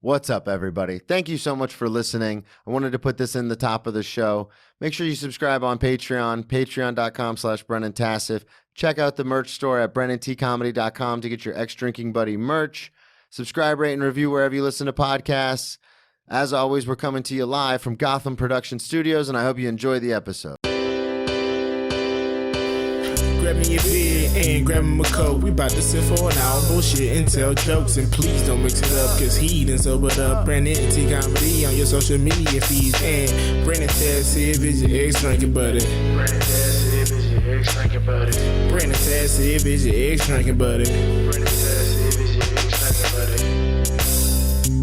What's up, everybody? Thank you so much for listening. I wanted to put this in the top of the show. Make sure you subscribe on Patreon, patreon.com/Brennan Tassif. Check out the merch store at brennantcomedy.com to get your ex-drinking buddy merch. Subscribe, rate, and review wherever you listen to podcasts. As always, we're coming to you live from Gotham Production Studios, and I hope you enjoy the episode. Grab me a beer and grab me a coke. We bout to sit for an hour, bullshit and tell jokes. And please don't mix it up, cause he done sobered up. Brennan T Comedy on your social media feeds. And Brennan Tassif is your ex-drinking buddy. Brennan Tassif is your ex-drinking buddy. Brennan Tassif is your ex-drinking buddy. Brennan Tassif is your ex-drinking buddy.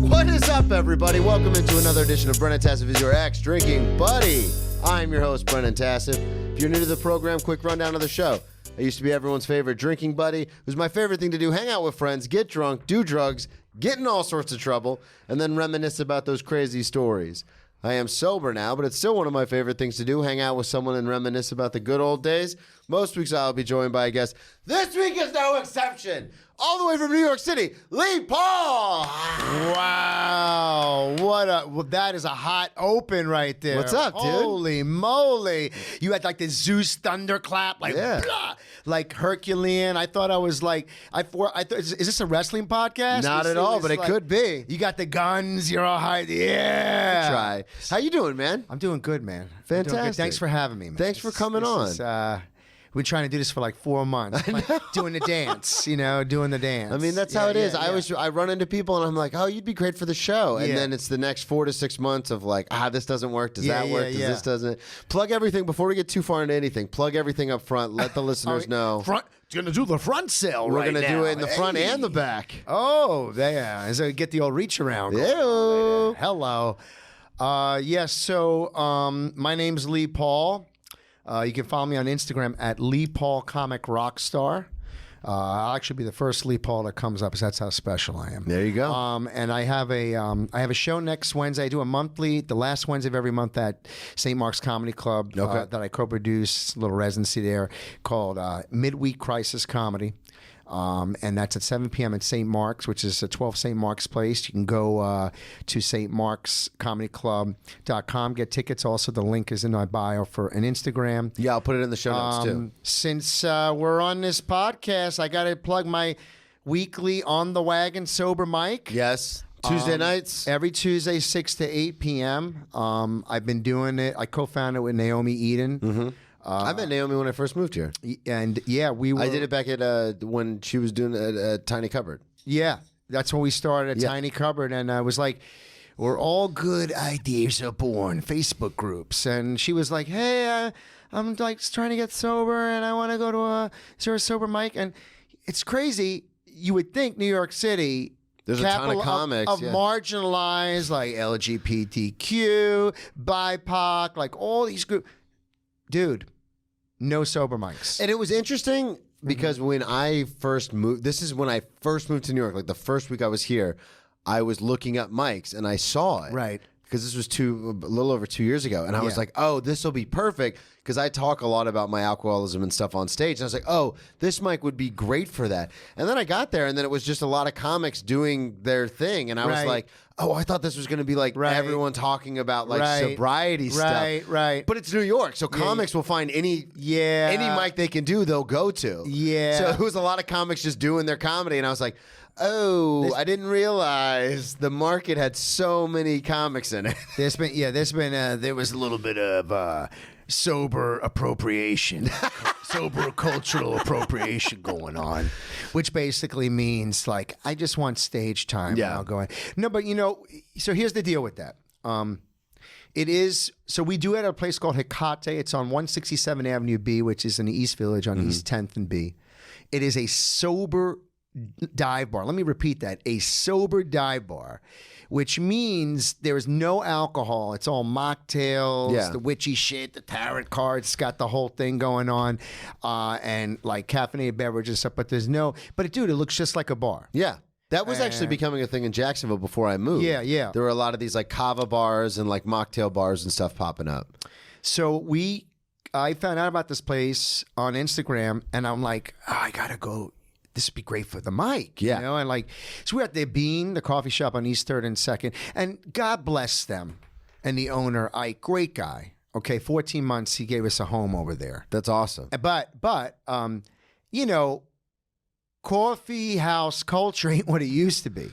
What is up, everybody? Welcome into another edition of Brennan Tassif is your ex-drinking buddy. I'm your host, Brennan Tassif. If you're new to the program, quick rundown of the show. I used to be everyone's favorite drinking buddy. It was my favorite thing to do, hang out with friends, get drunk, do drugs, get in all sorts of trouble, and then reminisce about those crazy stories. I am sober now, but it's still one of my favorite things to do, hang out with someone and reminisce about the good old days. Most weeks I'll be joined by a guest. This week is no exception. All the way from New York City, Lee Paul. Wow. Well, that is a hot open right there. What's up, dude? Holy moly. You had like the Zeus thunderclap, like, blah, like Herculean. I thought I was like, I thought, is this a wrestling podcast? Not at all, but it could be. You got the guns, you're all high. Yeah. Try. How you doing, man? I'm doing good, man. Fantastic. Thanks for having me, man. Thanks for coming on. We've been trying to do this for like 4 months. Doing the dance, doing the dance. I mean, that's how it is. I run into people and I'm like, oh, you'd be great for the show. And then it's the next 4 to 6 months of like, this doesn't work. Does that work? This doesn't? Plug everything, before we get too far into anything, plug everything up front. Let the listeners know. Going to do the front sale We're right now. We're going to do it in the front and the back. Oh, yeah. So get the old reach around. Hello. Hello. Yes, so my name's Lee Paul. You can follow me on Instagram at Lee Paul Comic Rockstar. I'll actually be the first Lee Paul that comes up, because that's how special I am. There you go. And I have a show next Wednesday. I do a monthly, the last Wednesday of every month at St. Mark's Comedy Club that I co-produce, a little residency there, called Midweek Crisis Comedy. And that's at 7 p.m. at St. Mark's, which is a 12 St. Mark's Place. You can go to stmarkscomedyclub.com, get tickets. Also, the link is in my bio for an Instagram. Yeah, I'll put it in the show notes, too. Since we're on this podcast, I got to plug my weekly On the Wagon sober mic. Yes. Tuesday nights? Every Tuesday, 6 to 8 p.m. I've been doing it. I co-founded it with Naomi Eden. Mm-hmm. I met Naomi when I first moved here. And we were... I did it back at when she was doing a Tiny Cupboard. Yeah, that's when we started Tiny Cupboard. And I was like, where all good ideas are born, Facebook groups. And she was like, hey, I'm like trying to get sober and I want to go to is there a sober mic? And it's crazy. You would think New York City... There's a ton of comics. Of marginalized, like LGBTQ, BIPOC, like all these groups. Dude, no sober mics. And it was interesting because when I first moved, this is when I first moved to New York, like the first week I was here, I was looking up mics and I saw it. Right. Because this was a little over 2 years ago. And I was like, oh, this will be perfect. Because I talk a lot about my alcoholism and stuff on stage. And I was like, oh, this mic would be great for that. And then I got there and then it was just a lot of comics doing their thing. And I was like, oh, I thought this was going to be like everyone talking about like sobriety stuff. Right. But it's New York. So comics will find any mic they can do, they'll go to. Yeah. So it was a lot of comics just doing their comedy. And I was like, oh, I didn't realize the market had so many comics in it. There was a little bit of sober appropriation, sober cultural appropriation going on, which basically means like, I just want stage time. Yeah. I'll go in. No, but so here's the deal with that. So we do it at a place called Hecate. It's on 167 Avenue B, which is in the East Village on East 10th and B. It is a sober dive bar. Let me repeat that. A sober dive bar, which means there is no alcohol. It's all mocktails, the witchy shit, the tarot cards. It's got the whole thing going on, and like caffeinated beverages and stuff. But there's no. But dude, it looks just like a bar. Yeah. That was actually becoming a thing in Jacksonville before I moved. Yeah. There were a lot of these like kava bars and like mocktail bars and stuff popping up. So I found out about this place on Instagram, and I'm like, I gotta go this would be great for the mic, Yeah. you know? And like, so we're at the Bean, the coffee shop on East 3rd and 2nd, and God bless them. And the owner, Ike, great guy. Okay, 14 months, he gave us a home over there. That's awesome. But you know, coffee house culture ain't what it used to be.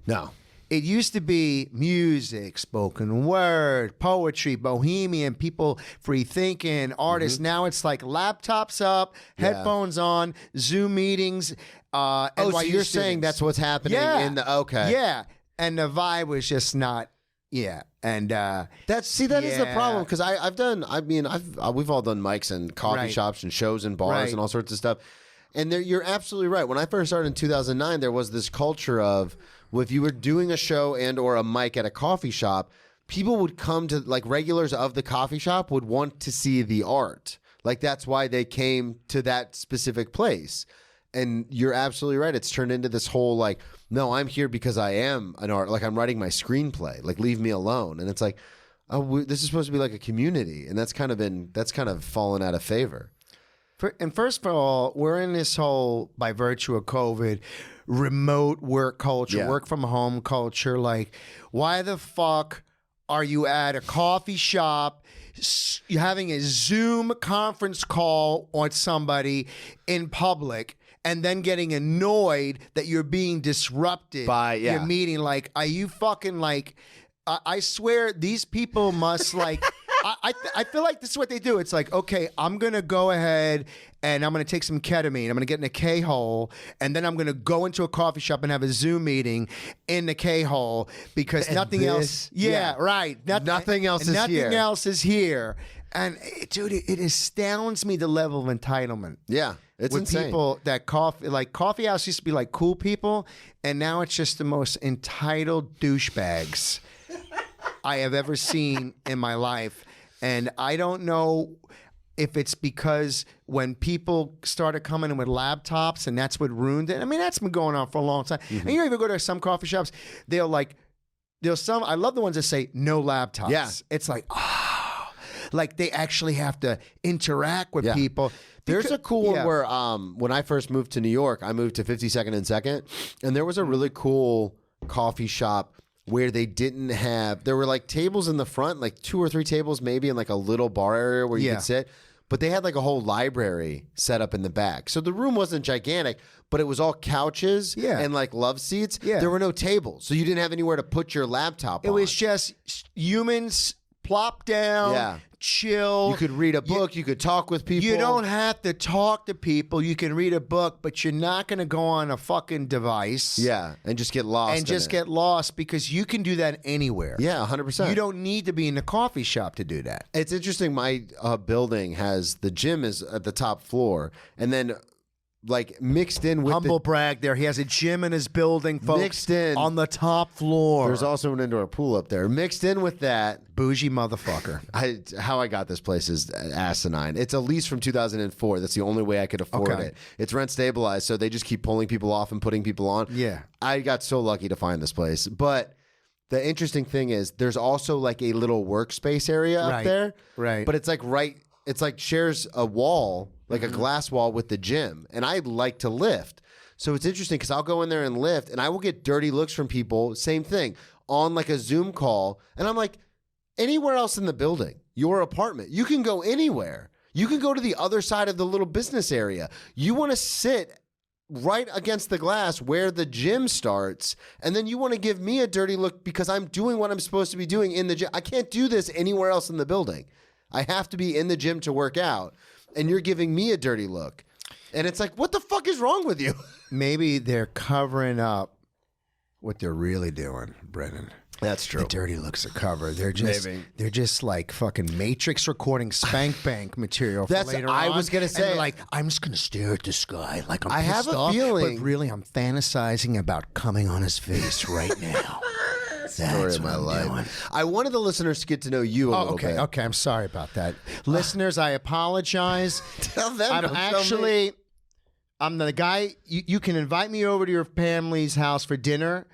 No. It used to be music, spoken word, poetry, bohemian, people free thinking, artists. Now it's like laptops up, headphones on, Zoom meetings. So you're saying that's what's happening in the okay. Yeah. And the vibe was just not and that is the problem because we've all done mics and coffee shops and shows and bars and all sorts of stuff. And you're absolutely right. When I first started in 2009, there was this culture of if you were doing a show and or a mic at a coffee shop, people would come to, like, regulars of the coffee shop would want to see the art. Like, that's why they came to that specific place. And you're absolutely right. It's turned into this whole, like, no, I'm here because I am an art. Like, I'm writing my screenplay. Like, leave me alone. And it's like, this is supposed to be like a community. And that's kind of fallen out of favor. And first of all, we're in this whole, by virtue of COVID, remote work culture, work from home culture. Like, why the fuck are you at a coffee shop you're having a Zoom conference call on somebody in public and then getting annoyed that you're being disrupted by your meeting? Like, are you fucking like, I swear these people must like, I feel like this is what they do. It's like, okay, I'm going to go ahead and I'm going to take some ketamine. I'm going to get in a K-hole and then I'm going to go into a coffee shop and have a Zoom meeting in the K-hole because nothing else. Yeah, right. Nothing else is here. Nothing else is here. And dude, it astounds me the level of entitlement. Yeah, it's with insane. People that coffee house used to be like cool people, and now it's just the most entitled douchebags I have ever seen in my life. And I don't know if it's because when people started coming in with laptops and that's what ruined it. I mean, that's been going on for a long time. And you even go to some coffee shops, I love the ones that say no laptops. Yeah. It's like, like they actually have to interact with people. There's a cool one where when I first moved to New York, I moved to 52nd and 2nd, and there was a really cool coffee shop where they didn't have, there were like tables in the front, like 2 or 3 tables maybe in like a little bar area where you could sit, but they had like a whole library set up in the back. So the room wasn't gigantic, but it was all couches and like love seats. Yeah. There were no tables, so you didn't have anywhere to put your laptop on. It was just humans plop down, chill. You could read a book. You could talk with people. You don't have to talk to people. You can read a book, but you're not going to go on a fucking device. Yeah, and just get lost. And just get lost because you can do that anywhere. Yeah, 100%. You don't need to be in the coffee shop to do that. It's interesting. My building has, the gym is at the top floor, and then like mixed in with humble brag there. He has a gym in his building, folks. Mixed in on the top floor. There's also an indoor pool up there. Mixed in with that, bougie motherfucker. How I got this place is asinine. It's a lease from 2004. That's the only way I could afford it. It's rent stabilized, so they just keep pulling people off and putting people on. Yeah, I got so lucky to find this place. But the interesting thing is, there's also like a little workspace area up there. Right. But it's like it's like shares a wall, like a glass wall with the gym. And I like to lift. So it's interesting because I'll go in there and lift and I will get dirty looks from people, same thing, on like a Zoom call. And I'm like, anywhere else in the building, your apartment, you can go anywhere. You can go to the other side of the little business area. You want to sit right against the glass where the gym starts, and then you want to give me a dirty look because I'm doing what I'm supposed to be doing in the gym. I can't do this anywhere else in the building. I have to be in the gym to work out, and you're giving me a dirty look. And it's like, what the fuck is wrong with you? Maybe they're covering up what they're really doing, Brennan. That's true. The dirty looks are covered. They're just like fucking Matrix recording Spank Bank material for later on. I was gonna say, like, I'm just gonna stare at this guy like I'm pissed have a off, feeling, but really I'm fantasizing about coming on his face right now. Story of my life. I wanted the listeners to get to know you a little bit. Okay, I'm sorry about that. Listeners, I apologize. Tell them. I'm the guy, you can invite me over to your family's house for dinner,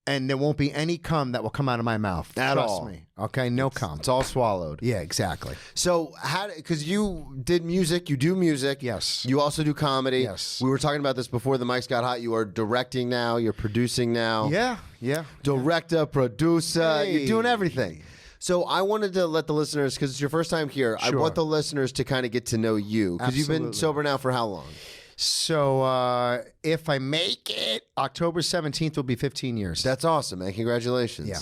and there won't be any cum that will come out of my mouth. At Trust all. me. Okay, no cum. It's all swallowed. Yeah, exactly. So because you did music, you do music. Yes. You also do comedy. Yes. We were talking about this before the mics got hot. You are directing now. You're producing now. Yeah. Director, producer. Hey. You're doing everything. So I wanted to let the listeners, because it's your first time here, I Sure. want the listeners to kind of get to know you. Because you've been Absolutely. sober now for how long? So if I make it, October 17th will be 15 years. That's awesome, man. Congratulations. Yeah.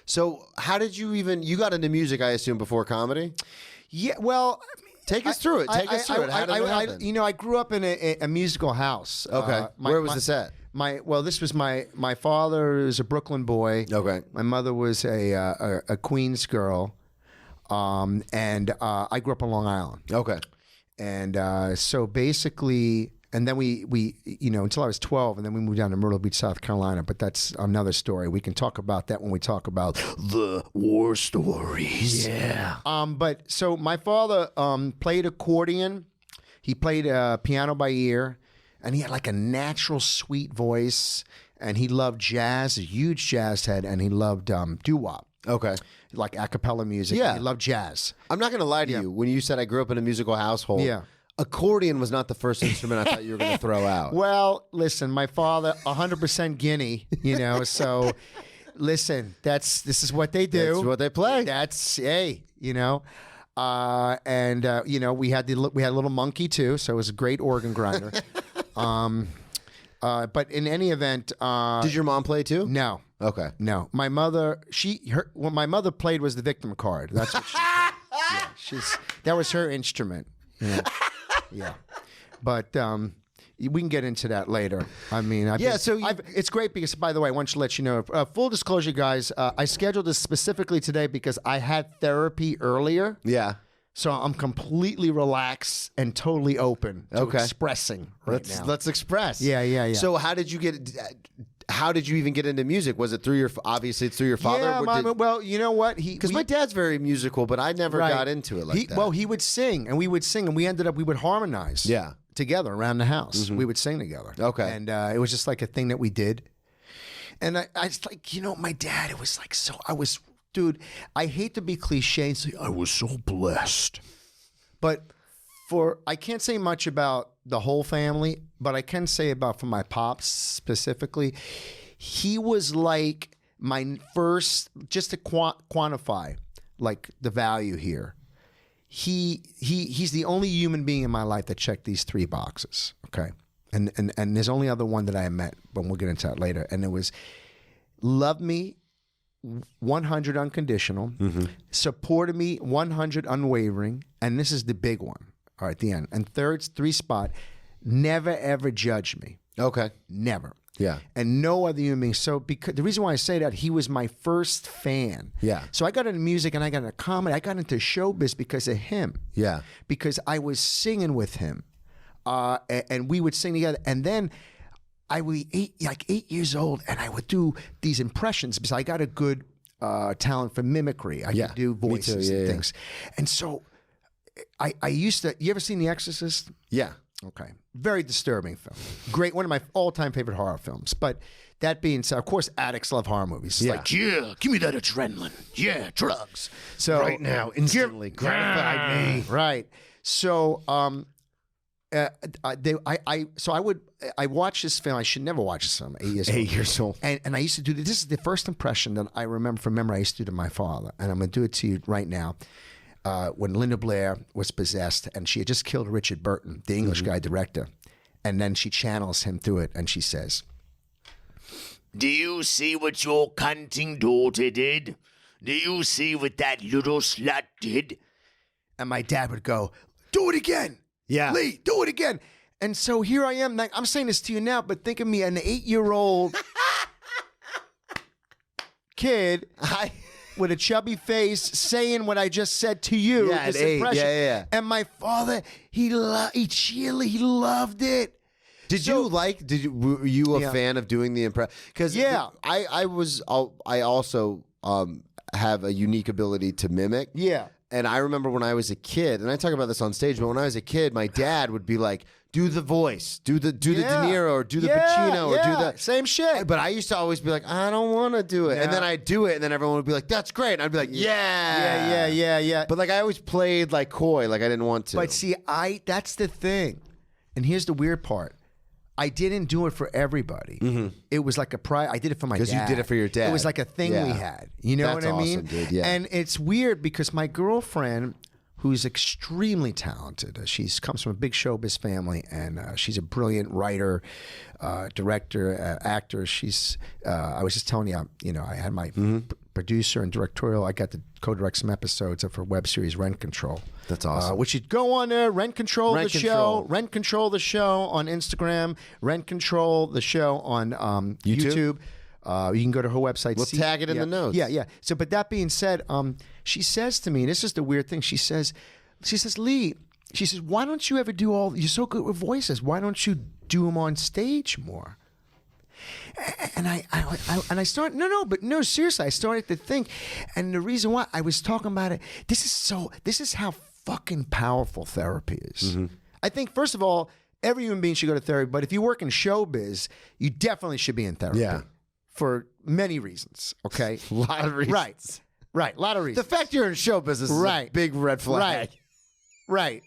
So how did you got into music, I assume, before comedy? Yeah, well, Take us through it. Take us through it. How did it happen? I grew up in a musical house. Okay. Where was this at? This was my father was a Brooklyn boy. Okay. My mother was a Queens girl, and I grew up on Long Island. Okay. And so basically, and then we until I was 12, and then we moved down to Myrtle Beach, South Carolina. But that's another story. We can talk about that when we talk about the war stories. Yeah. But so my father played accordion. He played piano by ear, and he had like a natural sweet voice. And he loved jazz, a huge jazz head, and he loved doo-wop. Okay. Like a cappella music. Yeah. He loved jazz. I'm not going to lie to you. When you said I grew up in a musical household, Yeah. accordion was not the first instrument I thought you were going to throw out. Well, listen, my father, 100% Guinea, so listen, this is what they do. That's what they play. That's, hey, we had a little monkey too, so it was a great organ grinder. But in any event, Did your mom play too? no. Okay. No, my mother. What my mother played was the victim card. That's what she played. Yeah, that was her instrument. Yeah. But we can get into that later. I mean, it's great because, by the way, I want to let you know. Full disclosure, guys, I scheduled this specifically today because I had therapy earlier. Yeah. So I'm completely relaxed and totally open to expressing right now. Let's express. Yeah. So how did you even get into music? Was it through obviously it's through your father? Yeah, well, you know what? Because my dad's very musical, but I never got into it like that. Well, he would sing, and we would sing, and we would harmonize. Yeah. Together around the house. We would sing together. Okay. And it was just like a thing that we did. And I was like, my dad, it was like dude, I hate to be cliche and say I was so blessed. But I can't say much about the whole family, but I can say for my pops specifically, he was like my first, just to quantify like the value here. He's the only human being in my life that checked these three boxes. Okay. And there's only other one that I met, but we'll get into that later. And it was love me 100 unconditional, supported me 100 unwavering, and this is the big one. All right, the end. And third, three spot, never ever judge me. Okay. Never. Yeah. And no other human being. So because the reason why I say that, he was my first fan. Yeah. So I got into music and I got into comedy. I got into showbiz because of him. Yeah. Because I was singing with him. And we would sing together. And then I was 8 years old, and I would do these impressions because I got a good talent for mimicry. I could do voices and things. And so I used to, you ever seen The Exorcist? Yeah. Okay. Very disturbing film. Great. One of my all-time favorite horror films. But that being said, of course, addicts love horror movies. It's like, yeah, give me that adrenaline. Yeah, drugs. So Right now, instantly, gratify me. Right. So I watched this film. I should never watch this film. 8 years old. 8 years old. And I used to do this. This is the first impression that I remember from memory I used to do to my father. And I'm going to do it to you right now. When Linda Blair was possessed, and she had just killed Richard Burton, the English guy director. And then she channels him through it, and she says, "Do you see what your cunting daughter did? Do you see what that little slut did?" And my dad would go, "Do it again. Yeah. Lee, do it again." And so here I am. I'm saying this to you now, but think of me, an 8-year-old kid with a chubby face saying what I just said to you. Yeah, this at 8. impression. Yeah. And my father, he loved it. Were you a fan of doing the impression? Because I also have a unique ability to mimic. Yeah. And I remember when I was a kid, and I talk about this on stage, but when I was a kid, my dad would be like, do the voice, do the De Niro, or do the Pacino, or do the same shit. But I used to always be like, I don't want to do it, and then I'd do it, and then everyone would be like, that's great, and I'd be like, yeah. But like I always played like coy, like I didn't want to. But see, that's the thing, and here's the weird part. I didn't do it for everybody. It was like I did it for my dad. Because you did it for your dad. It was like a thing we had. You know That's what I mean? awesome, dude. Yeah. And it's weird because my girlfriend, who's extremely talented, she comes from a big showbiz family, and she's a brilliant writer, director, actor. She's. I was just telling you, I had my producer and directorial. I got to co-direct some episodes of her web series Rent Control. That's awesome. Which you'd go on there, Rent Control Rent the Control. show, Rent Control the show on Instagram, Rent Control the show on YouTube. You can go to her website. We'll tag it in the notes. Yeah. So, but that being said, she says to me, this is the weird thing. She says, Lee, she says, why don't you ever do you're so good with voices. Why don't you do them on stage more? And I started, no, seriously, I started to think, and the reason why I was talking about it, this is how fucking powerful therapy is. I think, first of all, every human being should go to therapy, but if you work in showbiz, you definitely should be in therapy. Yeah. For many reasons, okay? A lot of reasons. Right, a lot of reasons. The fact you're in show business is a big red flag. Right.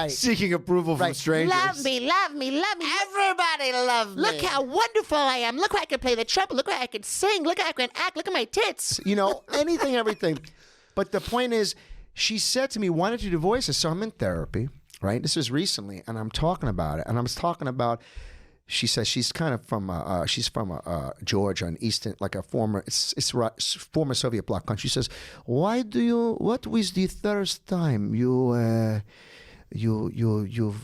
Seeking approval from strangers. Love me. Everybody love me. Look how wonderful I am. Look how I can play the trumpet. Look how I can sing. Look how I can act. Look at my tits. Anything, everything. But the point is, she said to me, why don't you do voices? So I'm in therapy, right? This was recently, and I'm talking about it. And I was talking about, she says she's kind of from, Georgia, an Eastern, like a former Soviet bloc country. She says, what was the first time you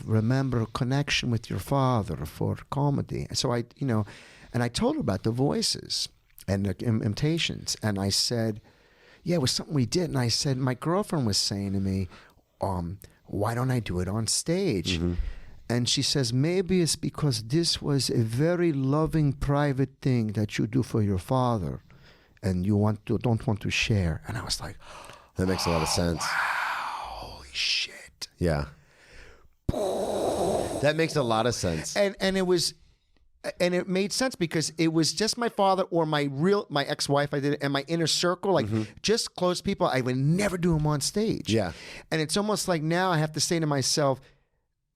remember a connection with your father for comedy? And so and I told her about the voices and the imitations, and I said, yeah, it was something we did. And I said, my girlfriend was saying to me, why don't I do it on stage? And she says, maybe it's because this was a very loving private thing that you do for your father, and you don't want to share. And I was like, that makes a lot of sense. Wow, holy shit. Yeah. That makes a lot of sense. And it made sense because it was just my father or my ex-wife, I did it, and my inner circle, like just close people. I would never do them on stage. Yeah. And it's almost like now I have to say to myself,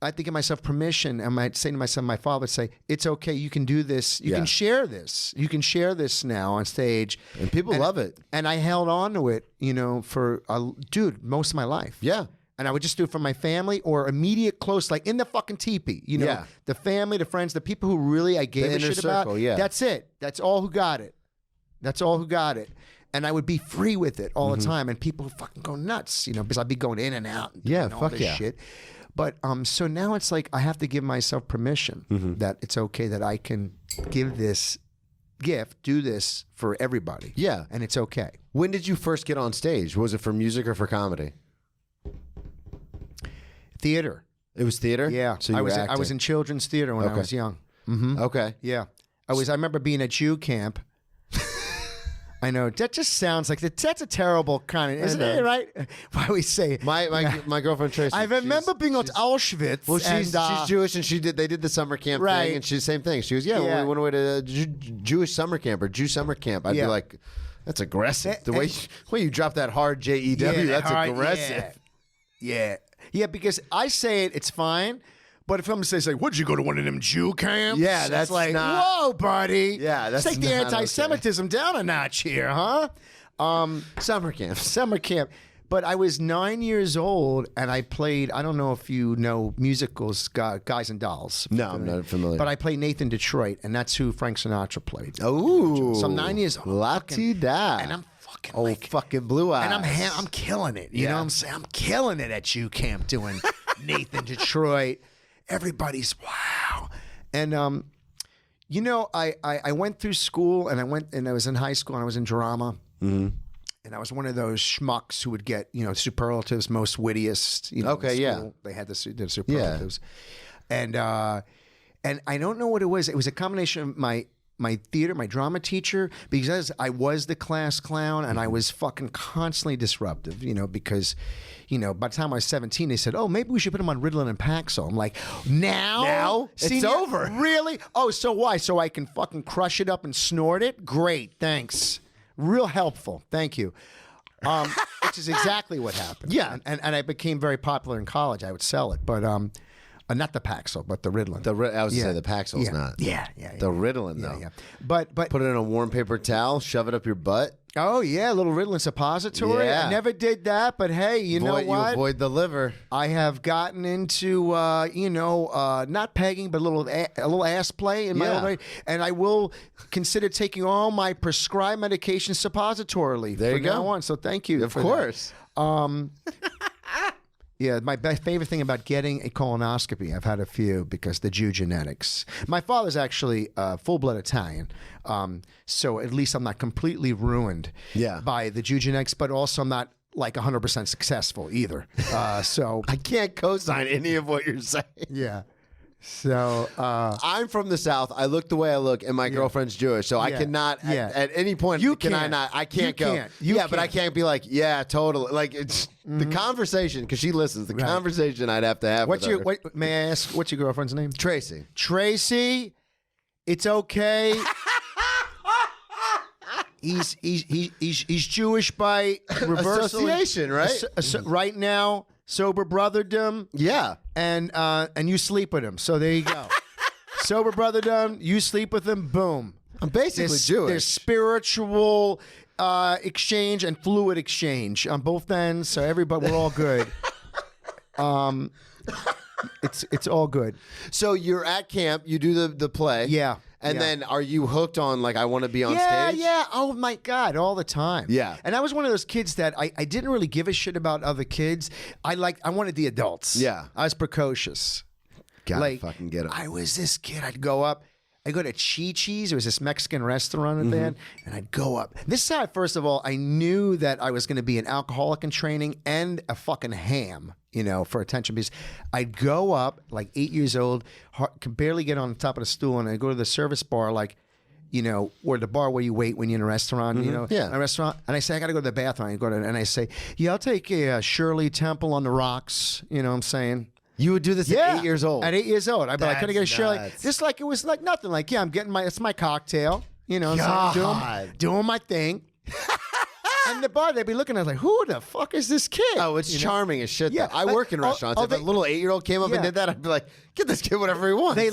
I have to give myself permission. And I might say to myself, my father would say, it's okay, you can do this. You can share this. You can share this now on stage. And people love it. And I held on to it, for, most of my life. Yeah. And I would just do it for my family or immediate close, like in the fucking teepee. The family, the friends, the people who really I gave a shit about. That's it. That's all who got it. And I would be free with it all the time. And people would fucking go nuts, because I'd be going in and out and doing all this shit. But so now it's like I have to give myself permission that it's okay that I can give this gift, do this for everybody. Yeah. And it's okay. When did you first get on stage? Was it for music or for comedy? Theater. It was theater? Yeah. So I was in children's theater when I was young. Okay. Yeah. I remember being at Jew camp. I know that just sounds like that's a terrible kind of, isn't it? Right? Why we say it? My girlfriend Tracy. I remember being at Auschwitz. Well, she's Jewish, and they did the summer camp thing, and she's the same thing. She was when we went away to Jewish summer camp or Jew summer camp. I'd be like, that's aggressive. The way you drop that hard JEW, that's aggressive. Yeah, because I say it's fine. But if someone says, like, would you go to one of them Jew camps? Yeah, that's like, not... whoa, buddy. Yeah, that's take the not anti-Semitism down a notch here, huh? Summer camp. Summer camp. But I was 9 years old, and I played, I don't know if you know musicals, Guys and Dolls. No, I'm not familiar. But I played Nathan Detroit, and that's who Frank Sinatra played. Oh. So I'm 9 years old. La-ti-da. And I'm fucking fucking blue eyes. And I'm killing it. You know what I'm saying? I'm killing it at Jew camp doing Nathan Detroit. Everybody's wow. And I went through school and I was in high school and I was in drama. And I was one of those schmucks who would get, superlatives, most wittiest, Okay, in school. They had the superlatives. And I don't know what it was. It was a combination of my my drama teacher, because I was the class clown and I was fucking constantly disruptive, because, by the time I was 17, they said, oh, maybe we should put him on Ritalin and Paxil. I'm like, now? It's over. Really? Oh, so why? So I can fucking crush it up and snort it? Great, thanks. Real helpful. Thank you. Which is exactly what happened. Yeah. And I became very popular in college. I would sell it, but not the Paxil, but the Ritalin. I was going to say the Paxil's not. Yeah. The Ritalin, though. Yeah. But put it in a warm paper towel, shove it up your butt. Oh, yeah, a little Ritalin suppository. Yeah. I never did that, but hey, you know what? You avoid the liver. I have gotten into, not pegging, but a little ass play in my old age, and I will consider taking all my prescribed medications suppositorily there from you go. now on. So thank you. Of for course. That. Yeah, my favorite thing about getting a colonoscopy, I've had a few because the Jew genetics. My father's actually full-blood Italian, so at least I'm not completely ruined by the Jew genetics, but also I'm not like 100% successful either. So I can't co-sign any of what you're saying. yeah. So I'm from the South. I look the way I look, and my girlfriend's Jewish, so I cannot at any point. You can I can't. not? I can't You go. can't. You But I can't. can't be like, yeah, totally. Like it's the conversation because she listens. The conversation I'd have to have. What's with your her. may I ask what's your girlfriend's name? Tracy? Tracy, it's okay. He's Jewish by reversal. Association, right? Right now, sober brotherdom. Yeah. And you sleep with him. So there you go. Sober brotherdom, you sleep with him, boom. I'm basically Jewish. There's spiritual exchange and fluid exchange on both ends. So everybody, we're all good. It's all good. So you're at camp. You do the play. Yeah. And then are you hooked on like I want to be on Yeah, stage? yeah. Oh my God, all the time. Yeah. And I was one of those kids that I didn't really give a shit about other kids. I wanted the adults. Yeah. I was precocious. Gotta fucking get it. I was this kid. I'd go up. I'd go to Chi-Chi's. It was this Mexican restaurant in there, and I'd go up. This is how, first of all, I knew that I was going to be an alcoholic in training and a fucking ham, for attention. Because I'd go up, like 8 years old, could barely get on the top of the stool, and I'd go to the service bar, like, or the bar where you wait when you're in a restaurant, a restaurant. And I say, I got to go to the bathroom. And I say, yeah, I'll take a Shirley Temple on the rocks. You know what I'm saying? You would do this at 8 years old. At 8 years old. I'd be like, can I get a Shirley? nuts. Just like it was like nothing. Like, yeah, I'm getting it's my cocktail. So I'm doing my thing. And the bar, they'd be looking at us like, who the fuck is this kid? Oh, it's charming as shit. Yeah, though. I work in restaurants. If a little 8-year-old came up and Yeah. did that, I'd be like, get this kid whatever he wants. They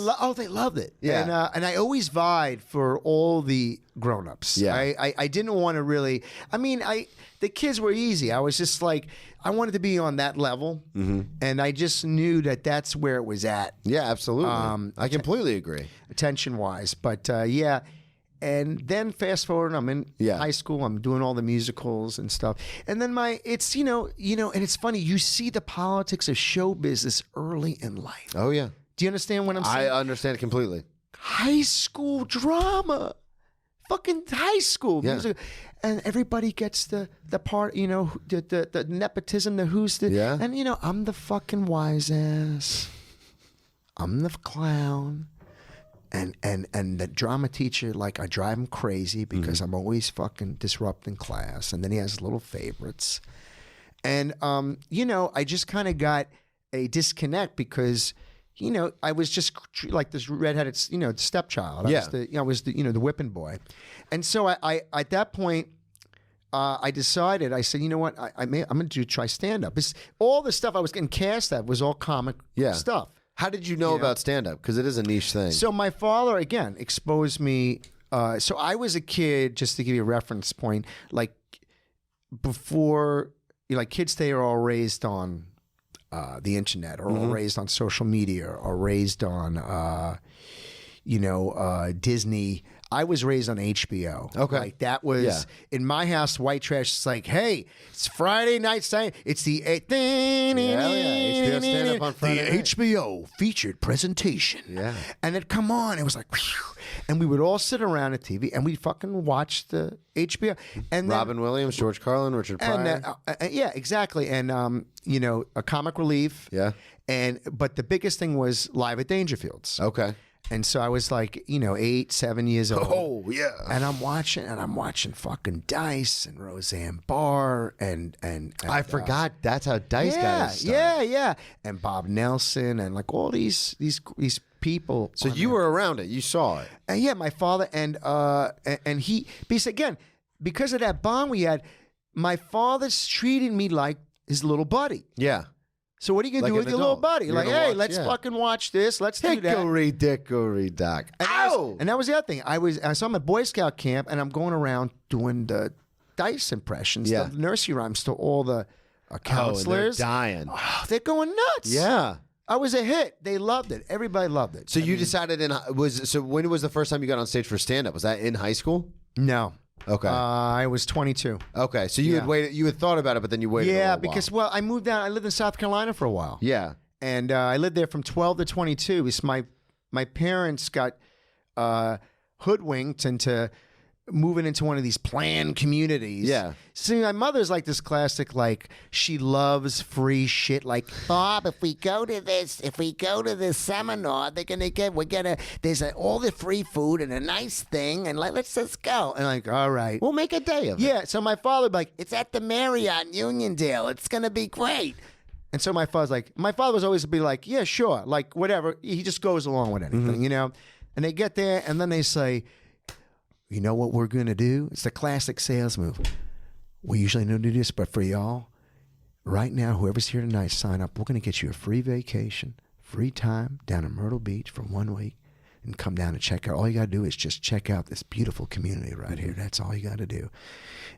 loved it. Yeah. And I always vied for all the grownups. Yeah. I didn't want to really. I mean, the kids were easy. I was just like, I wanted to be on that level, and I just knew that that's where it was at, Yeah, absolutely. I completely agree. attention wise. But yeah. And then fast forward, I'm in high school. I'm doing all the musicals and stuff. And then it's and it's funny. You see the politics of show business early in life. Oh yeah, Do you understand what I'm saying? I understand completely. High school drama, fucking high school Yeah. music, and everybody gets the part. The nepotism, the who's the and I'm the fucking wise ass. I'm the clown. And the drama teacher, like, I drive him crazy because I'm always fucking disrupting class. And then he has little favorites. And, I just kind of got a disconnect because, I was just like this redheaded, stepchild. I was the whipping boy. And so I at that point, I decided, I said, you know what, I'm going to try stand-up. All the stuff I was getting cast at was all comic stuff. How did you know about stand-up? Because it is a niche thing. So my father, again, exposed me. So I was a kid, just to give you a reference point, like before, like kids today are all raised on the internet, or all raised on social media, or raised on, Disney. I was raised on HBO. Okay. Like that was in my house, white trash. It's like, hey, it's Friday night. It's the HBO stand-up on Friday the night. HBO featured presentation. Yeah. And it'd come on. It was like, whew. And we would all sit around at TV and we'd fucking watch the HBO. And then, Robin Williams, George Carlin, Richard Pryor. and yeah, exactly. And a comic relief. Yeah. But the biggest thing was Live at Dangerfields. Okay. And so I was like, 8, 7 years old. Oh yeah. And I'm watching fucking Dice and Roseanne Barr and I forgot that's how Dice got his start. yeah, and Bob Nelson and like all these people. So you were around it. You saw it. And yeah, my father and he, because of that bond we had, my father's treating me like his little buddy. Yeah. So what are you gonna Like do with an your little adult. buddy? You're Like, gonna hey, watch- let's yeah. fucking watch this. Let's do that. Dickory dock. Ow! And that was the other thing. So I'm at Boy Scout camp, and I'm going around doing the Dice impressions, Yeah. the nursery rhymes to all the Oh, and they're counselors. dying. They're going nuts. Yeah. I was a hit. They loved it. Everybody loved it. So you decided when was the first time you got on stage for stand up? Was that in high school? No. Okay. I was 22. Okay. So you had waited. You had thought about it, but then you waited. a Yeah, little because while. I moved down. I lived in South Carolina for a while. Yeah. And I lived there from 12 to 22. It's my parents got hoodwinked into moving into one of these planned communities. Yeah. See, my mother's like this classic, like, she loves free shit. Like, Bob, if we go to this seminar, there's all the free food and a nice thing, and let's just go. and like, all right. We'll make a day of it. Yeah, so my father would be like, It's at the Marriott in Uniondale. It's gonna be great. and so my father was always be like, yeah, sure, like, whatever. He just goes along with anything, And they get there, and then they say, you know what we're going to do? It's the classic sales move. We usually don't do this, but for y'all, right now, whoever's here tonight, sign up. We're going to get you a free vacation, free time down in Myrtle Beach for 1 week, and come down and check out. All you got to do is just check out this beautiful community right here. That's all you got to do.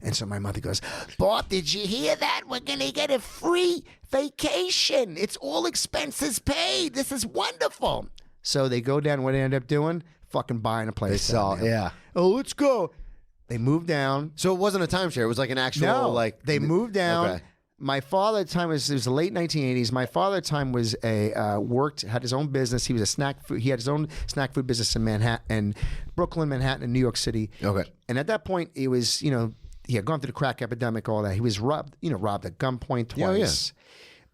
And so my mother goes, Bob, did you hear that? We're gonna get a free vacation. It's all expenses paid. This is wonderful. so they go down. What they end up doing? Fucking buying a place. They saw. down there. Yeah. Oh, let's go. They moved down. So it wasn't a timeshare. It was like an actual like. they moved down. Okay. My father at the time it was the late 1980s. My father at the time was had his own business. He was a snack food. He had his own snack food business in Manhattan, and Brooklyn, Manhattan, and New York City. Okay. And at that point, it was he had gone through the crack epidemic, all that. He was robbed at gunpoint twice.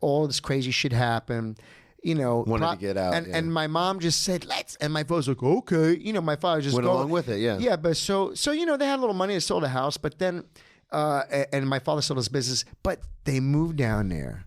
All this crazy shit happened. Wanted to get out, and my mom just said, "Let's." And my father's like, "Okay." My father just Went along with it, yeah. Yeah, but so they had a little money. They sold a house, but then, and my father sold his business, but they moved down there,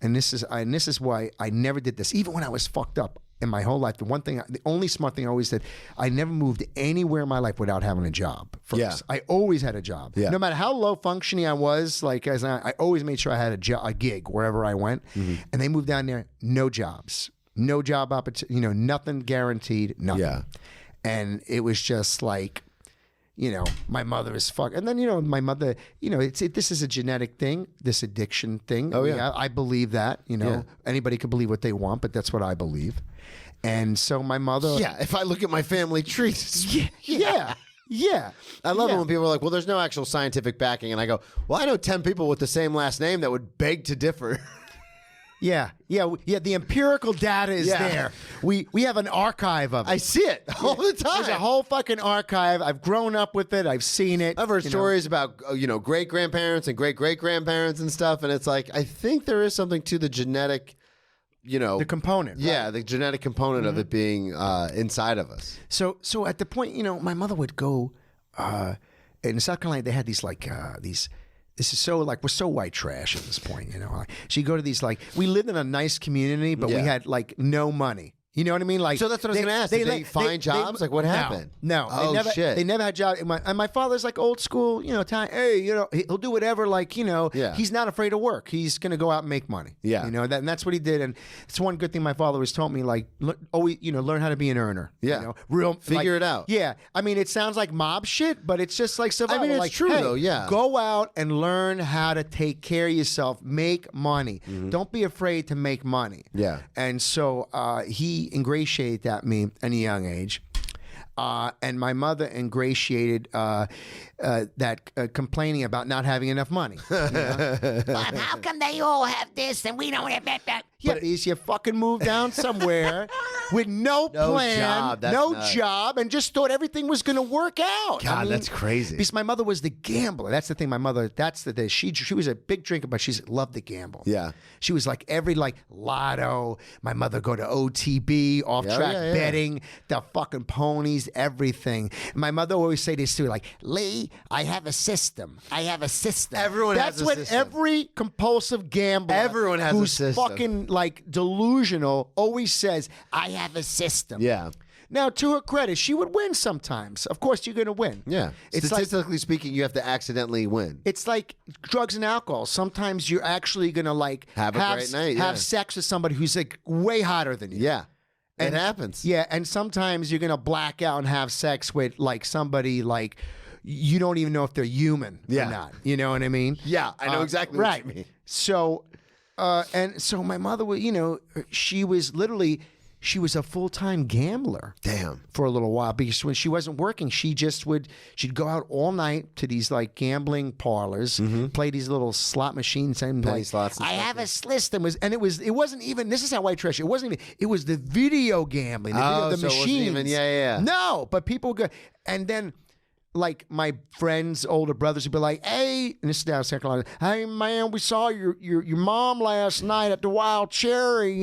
and this is why I never did this, even when I was fucked up in my whole life. The only smart thing I always did, I never moved anywhere in my life without having a job first. Yeah. I always had a job. Yeah. No matter how low functioning I was, I always made sure I had a gig wherever I went. Mm-hmm. And they moved down there, no jobs, no job opportunity, nothing guaranteed, nothing. Yeah. And it was just like, my mother is fucked. And then, my mother, this is a genetic thing, this addiction thing. Oh, yeah. I believe that, Yeah. Anybody can believe what they want, but that's what I believe. And so my mother. Yeah. If I look at my family tree. Yeah. Yeah. I love it Yeah. when people are like, well, there's no actual scientific backing. And I go, well, I know 10 people with the same last name that would beg to differ. Yeah. The empirical data is Yeah. there. We have an archive of it. I see it all the time. There's a whole fucking archive. I've grown up with it. I've seen it. I've heard stories about, great grandparents and great great grandparents and stuff. And it's like, I think there is something to the genetic, the component. Right? Yeah, the genetic component of it being inside of us. So at the point, my mother would go in South Carolina. They had these these. This is so we're so white trash at this point, She'd go to these we lived in a nice community, but we Yeah. had no money. You know what I mean? So that's what I was going to ask. Did they find jobs? What happened? No. Oh, shit. They never had jobs. And my father's old school, time. Hey, he'll do whatever. Yeah. He's not afraid of work. He's going to go out and make money. Yeah. And that's what he did. And it's one good thing my father always taught me, always, learn how to be an earner. Yeah. Real Figure it out. Yeah. I mean, it sounds like mob shit, but it's just survival. it's true, hey, though, yeah. Go out and learn how to take care of yourself. Make money. Don't be afraid to make money. Yeah. And so he ingratiated that me at a young age. And my mother ingratiated that complaining about not having enough money. Bob, how come they all have this and we don't have that? Yeah, because you fucking move down somewhere with no plan, job. That's no nuts. job, and just thought everything was going to work out. God, that's crazy. Because my mother was the gambler. That's the thing. My mother, that's the thing. She was a big drinker, but she loved to gamble. Yeah. She was like every lotto. My mother go to OTB, off track betting, the fucking ponies, everything. My mother always say this too, like, Lee, I have a system. I have a system. Everyone that's has a what system. every compulsive gambler, Everyone has a who's system. fucking like delusional, always says, I have a system. Yeah. Now, to her credit, she would win sometimes. Of course, you're going to win. Yeah. It's like, Statistically speaking, you have to accidentally win. it's like drugs and alcohol. Sometimes you're actually going to like Have a great night, have yeah. sex with somebody who's like way hotter than you. Yeah. And- it happens. Yeah, and sometimes you're going to black out and have sex with like somebody like you don't even know if they're human Yeah. or not. You know what I mean? Yeah, I know exactly right. what you mean. So, and so my mother was, she was a full-time gambler. Damn. For a little while, because when she wasn't working, she'd go out all night to these like gambling parlors, play these little slot machines and Penny like slots and I stuff. have a system it wasn't even, this is how white trash, it wasn't even, it was the video gambling, the Oh, the so it wasn't machines. even- yeah. No, but people go, and then like my friends' older brothers would be like, "Hey," and this is down in South Carolina. "Hey man, we saw your mom last night at the Wild Cherry.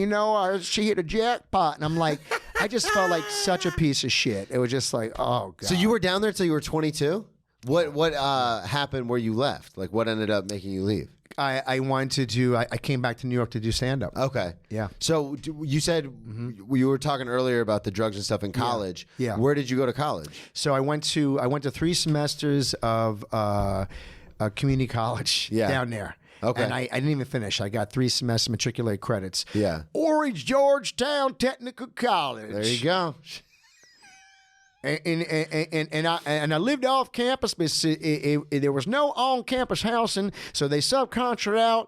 She hit a jackpot." And I'm like, I just felt like such a piece of shit. It was just like, oh god. So you were down there till you were 22? What happened where you left? Like what ended up making you leave? I wanted to. I came back to New York to do stand up. Okay. Yeah. So you said you were talking earlier about the drugs and stuff in college. Yeah. Where did you go to college? So I went to 3 semesters of community college down there. Okay. And I didn't even finish. I got 3 semester matriculate credits. Yeah. Orange Georgetown Technical College. There you go. And I lived off campus, but there was no on-campus housing, so they subcontracted.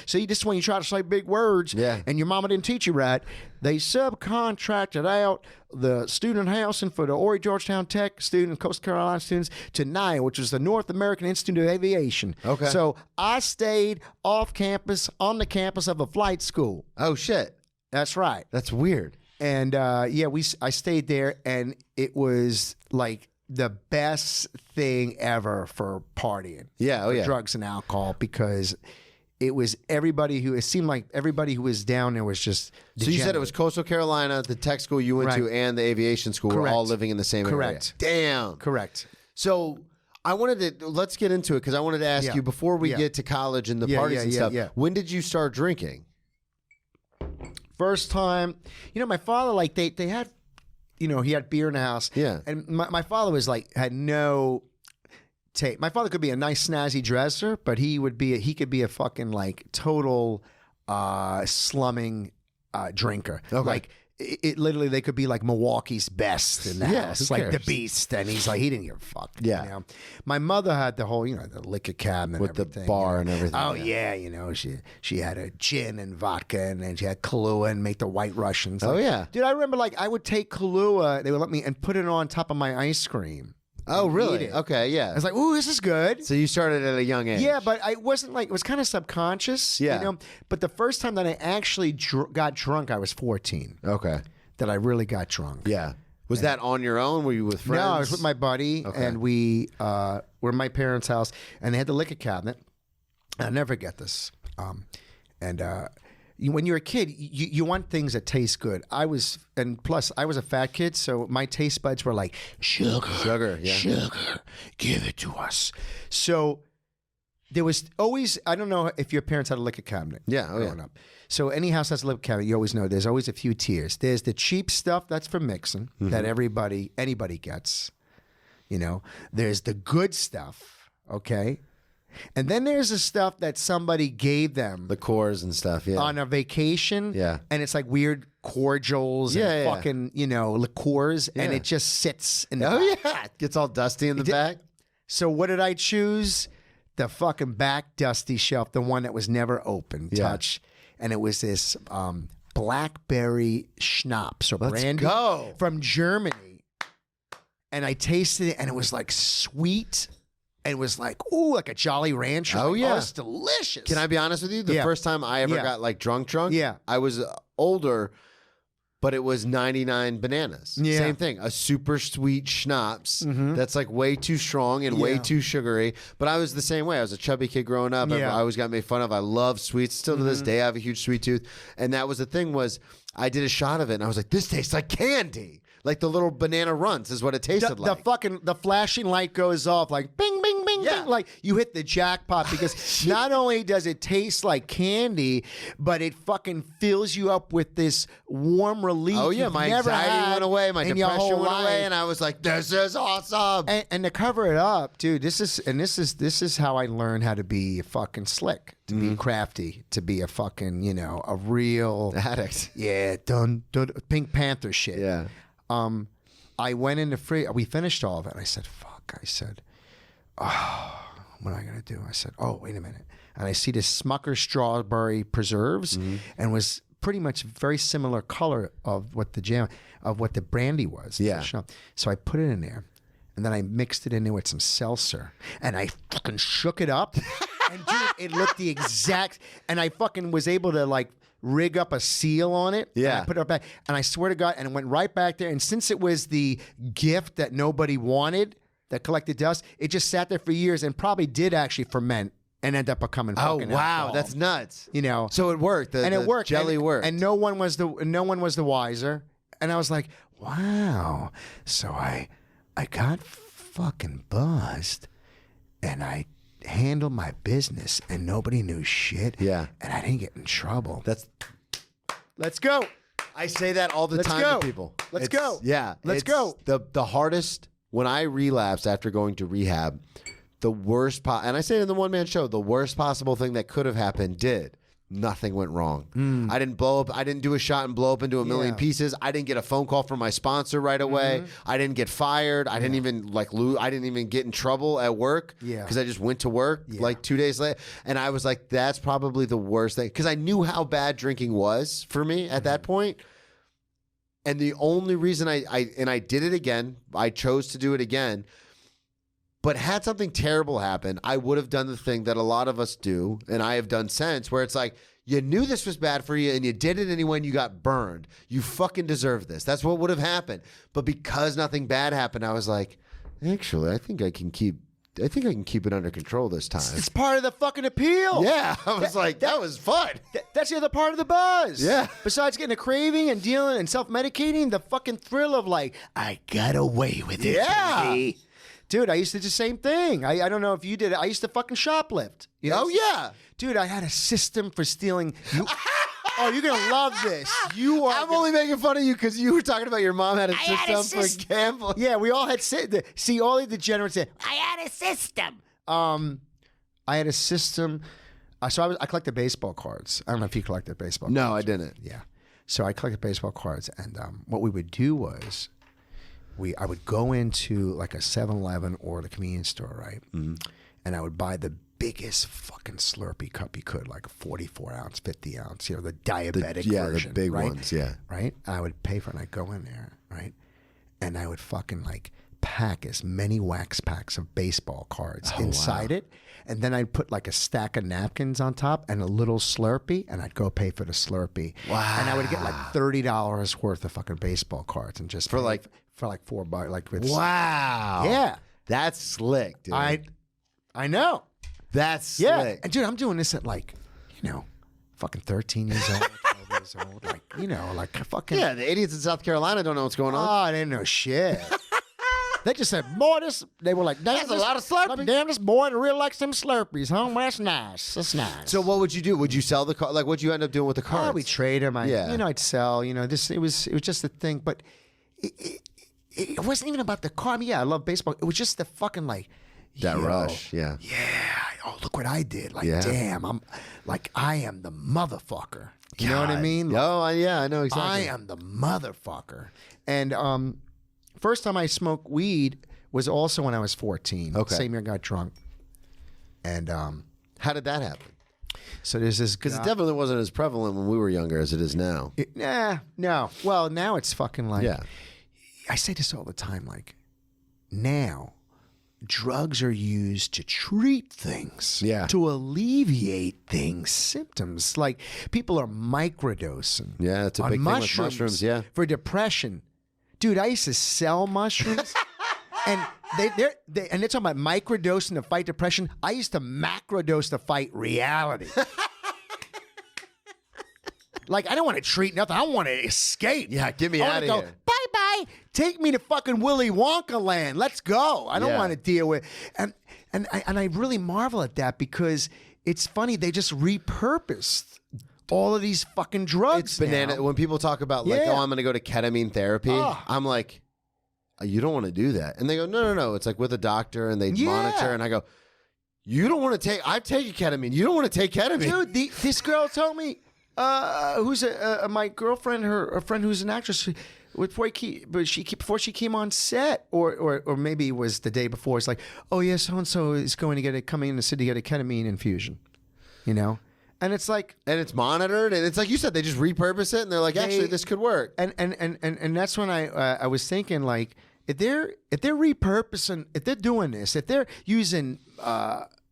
See, this is when you try to say big words, Yeah. and your mama didn't teach you right. They subcontracted out the student housing for the Horry Georgetown Tech students, Coastal Carolina students, to NIA, which was the North American Institute of Aviation. Okay. So I stayed off campus, on the campus of a flight school. Oh shit. That's right. That's weird. And I stayed there, and it was like the best thing ever for partying. Yeah, oh for yeah. drugs and alcohol, because it seemed like everybody who was down there was just So you said it was Coastal Carolina, the tech school you went to, Right. and the aviation school were Correct. all living in the same Correct. area. Damn. correct. So let's get into it because I wanted to ask Yeah. you before we Yeah. get to college and the Yeah, parties yeah, and yeah, stuff. yeah. When did you start drinking? First time, my father, like they had, he had beer in the house. Yeah. And my father was like, had no taste. My father could be a nice snazzy dresser, but he could be a fucking like total slumming drinker. Okay. Like it literally, they could be like Milwaukee's best in the Yeah, house, who like the cares? Beast. And he's like, he didn't give a fuck. Yeah. My mother had the whole, the liquor cabinet With and the everything, bar and everything, Oh yeah. yeah, she had a gin and vodka, and then she had Kahlua and make the White Russians. Oh, Like, yeah. dude, I remember like I would take Kahlua, they would let me, and put it on top of my ice cream. Oh, and really? eat it. Okay, yeah. I was like, ooh, this is good. So you started at a young age. Yeah, but I wasn't like, it was kind of subconscious. Yeah. But the first time that I actually got drunk, I was 14. Okay. That I really got drunk. Yeah. Was that on your own? Were you with friends? No, I was with my buddy, Okay. and we were at my parents' house, and they had the liquor cabinet. I'll never forget this. When you're a kid, you want things that taste good. Plus I was a fat kid, so my taste buds were like, sugar, yeah. sugar, give it to us. So there was always, I don't know if your parents had a liquor cabinet. Yeah, oh, yeah. growing up. So any house has a liquor cabinet, you always know there's always a few tiers. There's the cheap stuff that's for mixing that anybody gets. There's the good stuff, okay? And then there's the stuff that somebody gave them The cores and stuff, yeah. on a vacation. Yeah. And it's like weird cordials Yeah, and yeah. fucking, liqueurs, and Yeah. it just sits in the Oh, back. yeah. It gets all dusty in the back. So what did I choose? The fucking back dusty shelf, the one that was never open, Yeah. touch. And it was this blackberry schnapps or Let's brandy go. from Germany. And I tasted it, and it was like sweet and was like, ooh, like a Jolly Rancher. Oh, yeah. it's delicious. Can I be honest with you? The first time I ever got like drunk, Yeah. I was older, but it was 99 bananas. Yeah. Same thing. A super sweet schnapps that's like way too strong and way too sugary. But I was the same way. I was a chubby kid growing up. I always got made fun of. I love sweets. Still to this day, I have a huge sweet tooth. And that was the thing was I did a shot of it and I was like, this tastes like candy. Like the little banana runs is what it tasted like. The flashing light goes off like bing, bing, bing, bing. Like you hit the jackpot because not only does it taste like candy, but it fucking fills you up with this warm relief. Oh yeah, my anxiety went away, my depression went away, and I was like, "This is awesome." And to cover it up, dude, this is how I learned how to be fucking slick, to be crafty, to be a fucking a real addict. Yeah, Pink Panther shit. Yeah. I went in the fridge. We finished all of it. I said, "Fuck." I said, "Oh, what am I gonna do?" I said, "Oh, wait a minute." And I see this Smucker strawberry preserves, and was pretty much very similar color of what the brandy was. Yeah. So I put it in there, and then I mixed it in there with some seltzer, and I fucking shook it up, and dude, it looked the exact. And I fucking was able to like rig up a seal on it. Yeah. And I put it back. And I swear to God, and it went right back there. And since it was the gift that nobody wanted that collected dust, it just sat there for years and probably did actually ferment and end up becoming fucking alcohol. That's nuts. So it worked. It worked. Jelly worked. And no one was the wiser. And I was like, wow. So I got fucking buzzed and I handled my business and nobody knew shit. Yeah. And I didn't get in trouble. Let's go. I say that all the time to people. Let's go. Yeah. Let's go. The hardest, when I relapsed after going to rehab, the worst, and I say it in the one-man show, the worst possible thing that could have happened did. Nothing went wrong. I didn't blow up. I didn't do a shot and blow up into a million pieces. I didn't get a phone call from my sponsor right away. I didn't get fired. I didn't even I didn't even get in trouble at work. Because I just went to work like 2 days later. And I was like, that's probably the worst thing. Because I knew how bad drinking was for me at that point. And the only reason I did it again, I chose to do it again. But had something terrible happen, I would have done the thing that a lot of us do, and I have done since, where it's like, you knew this was bad for you and you did it anyway and you got burned. You fucking deserve this. That's what would have happened. But because nothing bad happened, I was like, actually, I think I can keep it under control this time. It's part of the fucking appeal. Yeah. I was that was fun. That's the other part of the buzz. Yeah. Besides getting a craving and dealing and self-medicating, the fucking thrill of like, I got away with it. Yeah. Baby. Dude, I used to do the same thing. I don't know if you did it. I used to fucking shoplift. Oh, yeah. Dude, I had a system for stealing. Oh, you're going to love this. I'm only making fun of you because you were talking about your mom had a system for gambling. Yeah, we all had see, all the degenerates said, I had a system. I had a system. So I collected baseball cards. I don't know if you collected baseball cards. No, I didn't. Yeah. So I collected baseball cards. And what we would do was I would go into like a 7-Eleven or the convenience store, right? Mm-hmm. And I would buy the biggest fucking Slurpee cup you could, like a 44 ounce, 50 ounce, the diabetic version. The big right? ones, yeah. Right? And I would pay for it and I'd go in there, right? And I would fucking like pack as many wax packs of baseball cards inside it. And then I'd put like a stack of napkins on top and a little Slurpee, and I'd go pay for the Slurpee. Wow. And I would get like $30 worth of fucking baseball cards and just for like $4, like with wow. Yeah. That's slick, dude. I know. That's slick. And dude, I'm doing this at like, fucking 13 years old, 12 years old. Like, like fucking. Yeah, the idiots in South Carolina don't know what's going on. Oh, I didn't know shit. They just said, boy, they were like, that's a lot of Slurpees. Damn, this boy really likes them Slurpees, huh? Well, that's nice. That's nice. So what would you do? Would you sell the car? Like, what'd you end up doing with the cards? Oh, we trade them. Yeah. I'd sell. It was just a thing. But it wasn't even about the car. I mean, yeah, I love baseball. It was just the fucking like. That rush, yeah. Yeah. Oh, look what I did. Like, damn, I am the motherfucker. You know what I mean? Oh, yeah, I know exactly. I am the motherfucker. And first time I smoked weed was also when I was 14. Okay. Same year I got drunk. And how did that happen? So there's this because it definitely wasn't as prevalent when we were younger as it is now. No. Well, now it's fucking like. Yeah. I say this all the time. Like, now, drugs are used to treat things, Yeah. to alleviate things, symptoms. Like people are microdosing. Yeah, it's a big thing with mushrooms, yeah. for depression. Dude, I used to sell mushrooms, and they're talking about microdosing to fight depression. I used to macrodose to fight reality. Like, I don't want to treat nothing. I want to escape. Yeah, get me I out wanna of go, here. Bye-bye. Take me to fucking Willy Wonka land. Let's go. I don't Yeah. want to deal with... And I really marvel at that because it's funny. They just repurposed all of these fucking drugs It's banana. now. When people talk about like, Yeah. oh, I'm going to go to ketamine therapy, I'm like, you don't want to do that. And they go, no. It's like with a doctor and they monitor. And I go, you don't want to take, I've taken ketamine. You don't want to take ketamine. Dude, this girl told me, who's my girlfriend, a friend who's an actress, before she came on set, or maybe it was the day before. It's like, oh yeah, so and so is going to coming in the city to get a ketamine infusion, you know, and it's like, And it's monitored. And it's like you said, they just repurpose it. And they're like, actually, this could work. and that's when I was thinking, like, if they're repurposing, if they're doing this, if they're using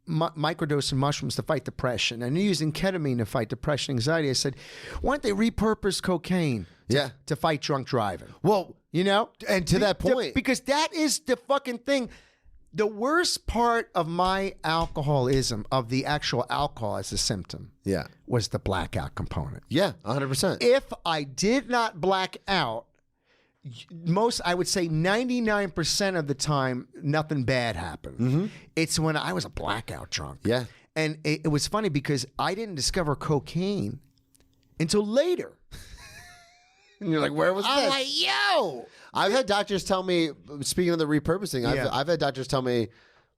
microdosing mushrooms to fight depression and using ketamine to fight depression, anxiety, I said, why don't they repurpose cocaine to fight drunk driving? Well, You know? and to that point, Because that is the fucking thing. The worst part of my alcoholism, of the actual alcohol as a symptom, yeah, was the blackout component. yeah, 100%. If I did not black out, I would say 99% of the time, nothing bad happened. It's when I was a blackout drunk. Yeah. And it was funny because I didn't discover cocaine until later. And you're like, where was I'm this? like, yo. I've had doctors tell me, speaking of the repurposing, Yeah. I've had doctors tell me,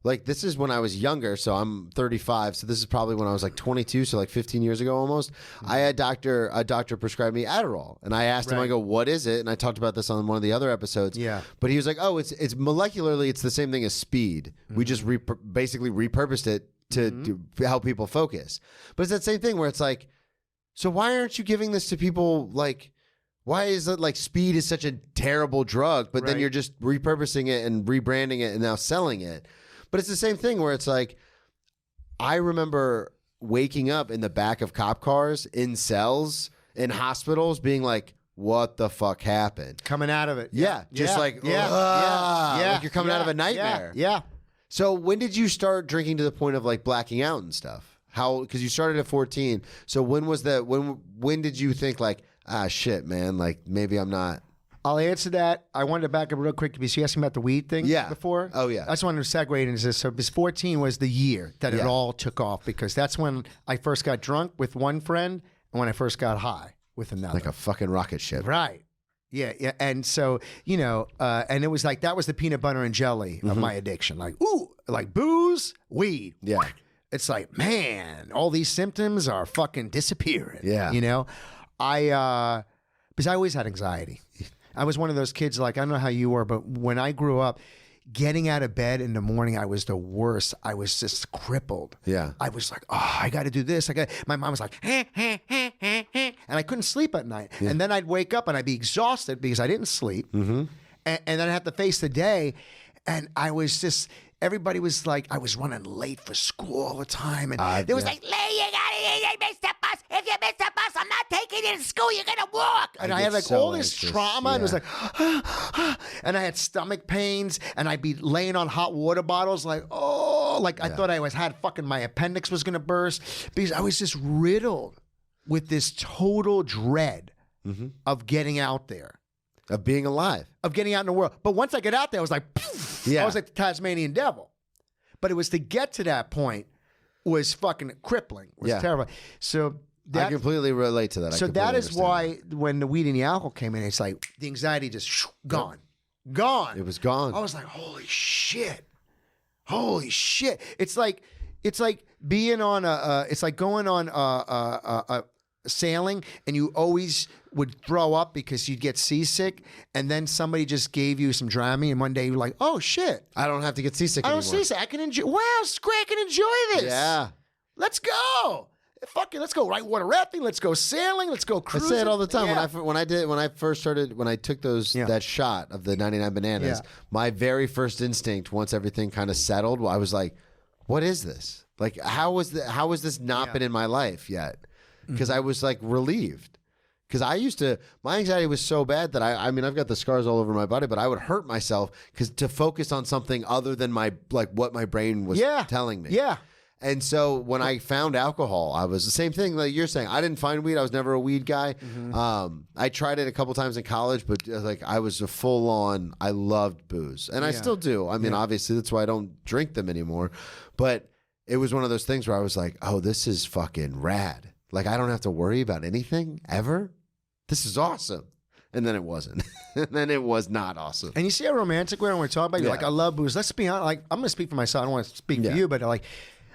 like, this is when I was younger, so I'm 35, so this is probably when I was like 22, so like 15 years ago almost. I had a doctor prescribe me Adderall, and I asked him, I go, what is it? And I talked about this on one of the other episodes. Yeah. But he was like, oh, it's molecularly, it's the same thing as speed. We just basically repurposed it to help people focus. But it's that same thing where it's like, so why aren't you giving this to people, like, why is it like speed is such a terrible drug, but then Right. you're just repurposing it and rebranding it and now selling it? But it's the same thing where it's like, I remember waking up in the back of cop cars, in cells, in hospitals, being like, what the fuck happened? Coming out of it. Yeah, just like, yeah, like you're coming out of a nightmare. Yeah. So when did you start drinking to the point of like blacking out and stuff? How, because you started at 14. So when was that, when did you think like, ah, shit, man, like maybe I'm not. I'll answer that. I wanted to back up real quick because you asked me about the weed thing before. Oh, yeah. I just wanted to segue into this. So, because 14 was the year that it Yeah. all took off, because that's when I first got drunk with one friend and when I first got high with another. Like a fucking rocket ship. Right. Yeah. And so, you know, and it was like, that was the peanut butter and jelly of my addiction. Like, ooh, like booze, weed. Yeah. It's like, man, all these symptoms are fucking disappearing. Yeah. You know, because I always had anxiety. I was one of those kids, like, I don't know how you were, but when I grew up, getting out of bed in the morning, I was the worst. I was just crippled. Yeah. I was like, oh, I got to do this. My mom was like, and I couldn't sleep at night. Yeah. And then I'd wake up and I'd be exhausted because I didn't sleep. Mm-hmm. And then I'd have to face the day. And I was just, everybody was like, I was running late for school all the time. And there was like, Lee, you missed the bus. If you missed the bus, I'm not taking you to school. You're going to walk. and I had like so all this anxious. trauma, and it was Yeah. like, and I had stomach pains, and I'd be laying on hot water bottles, like, oh, like I thought had fucking my appendix was gonna burst, because I was just riddled with this total dread of getting out there, Of being alive. of getting out in the world. But once I get out there, I was like, poof, Yeah. I was like the Tasmanian devil. But it was to get to that point was fucking crippling, was Yeah. terrible. So I completely relate to that. So that is why when the weed and the alcohol came in, it's like the anxiety just gone. Gone. It was gone. I was like, holy shit. Holy shit. It's like being on it's like going on a sailing, and you always would throw up because you'd get seasick, and then somebody just gave you some Dramamine, and one day you're like, oh shit. I don't have to get seasick I anymore. don't seasick. I can enjoy. Wow, it's great. I can enjoy this. Yeah. Let's go. Fuck it, let's go whitewater rafting. Let's go sailing. Let's go I cruising. say it all the time. Yeah. When I took that shot of the 99 bananas, my very first instinct, once everything kind of settled, I was like, what is this? Like, how has this not been in my life yet? Because I was like relieved. Because my anxiety was so bad that I mean, I've got the scars all over my body, but I would hurt myself to focus on something other than what my brain was telling me. Yeah. And so when I found alcohol, I was the same thing like you're saying. I didn't find weed. I was never a weed guy. I tried it a couple times in college, but like I was a full on. I loved booze, and I still do. I mean, obviously that's why I don't drink them anymore. But it was one of those things where I was like, "Oh, this is fucking rad! Like I don't have to worry about anything ever. This is awesome." And then it wasn't. And then it was not awesome. And you see how romantic we are when we're talking about. You're like, I love booze. Let's be honest. Like, I'm going to speak for myself. I don't want to speak for you, but like,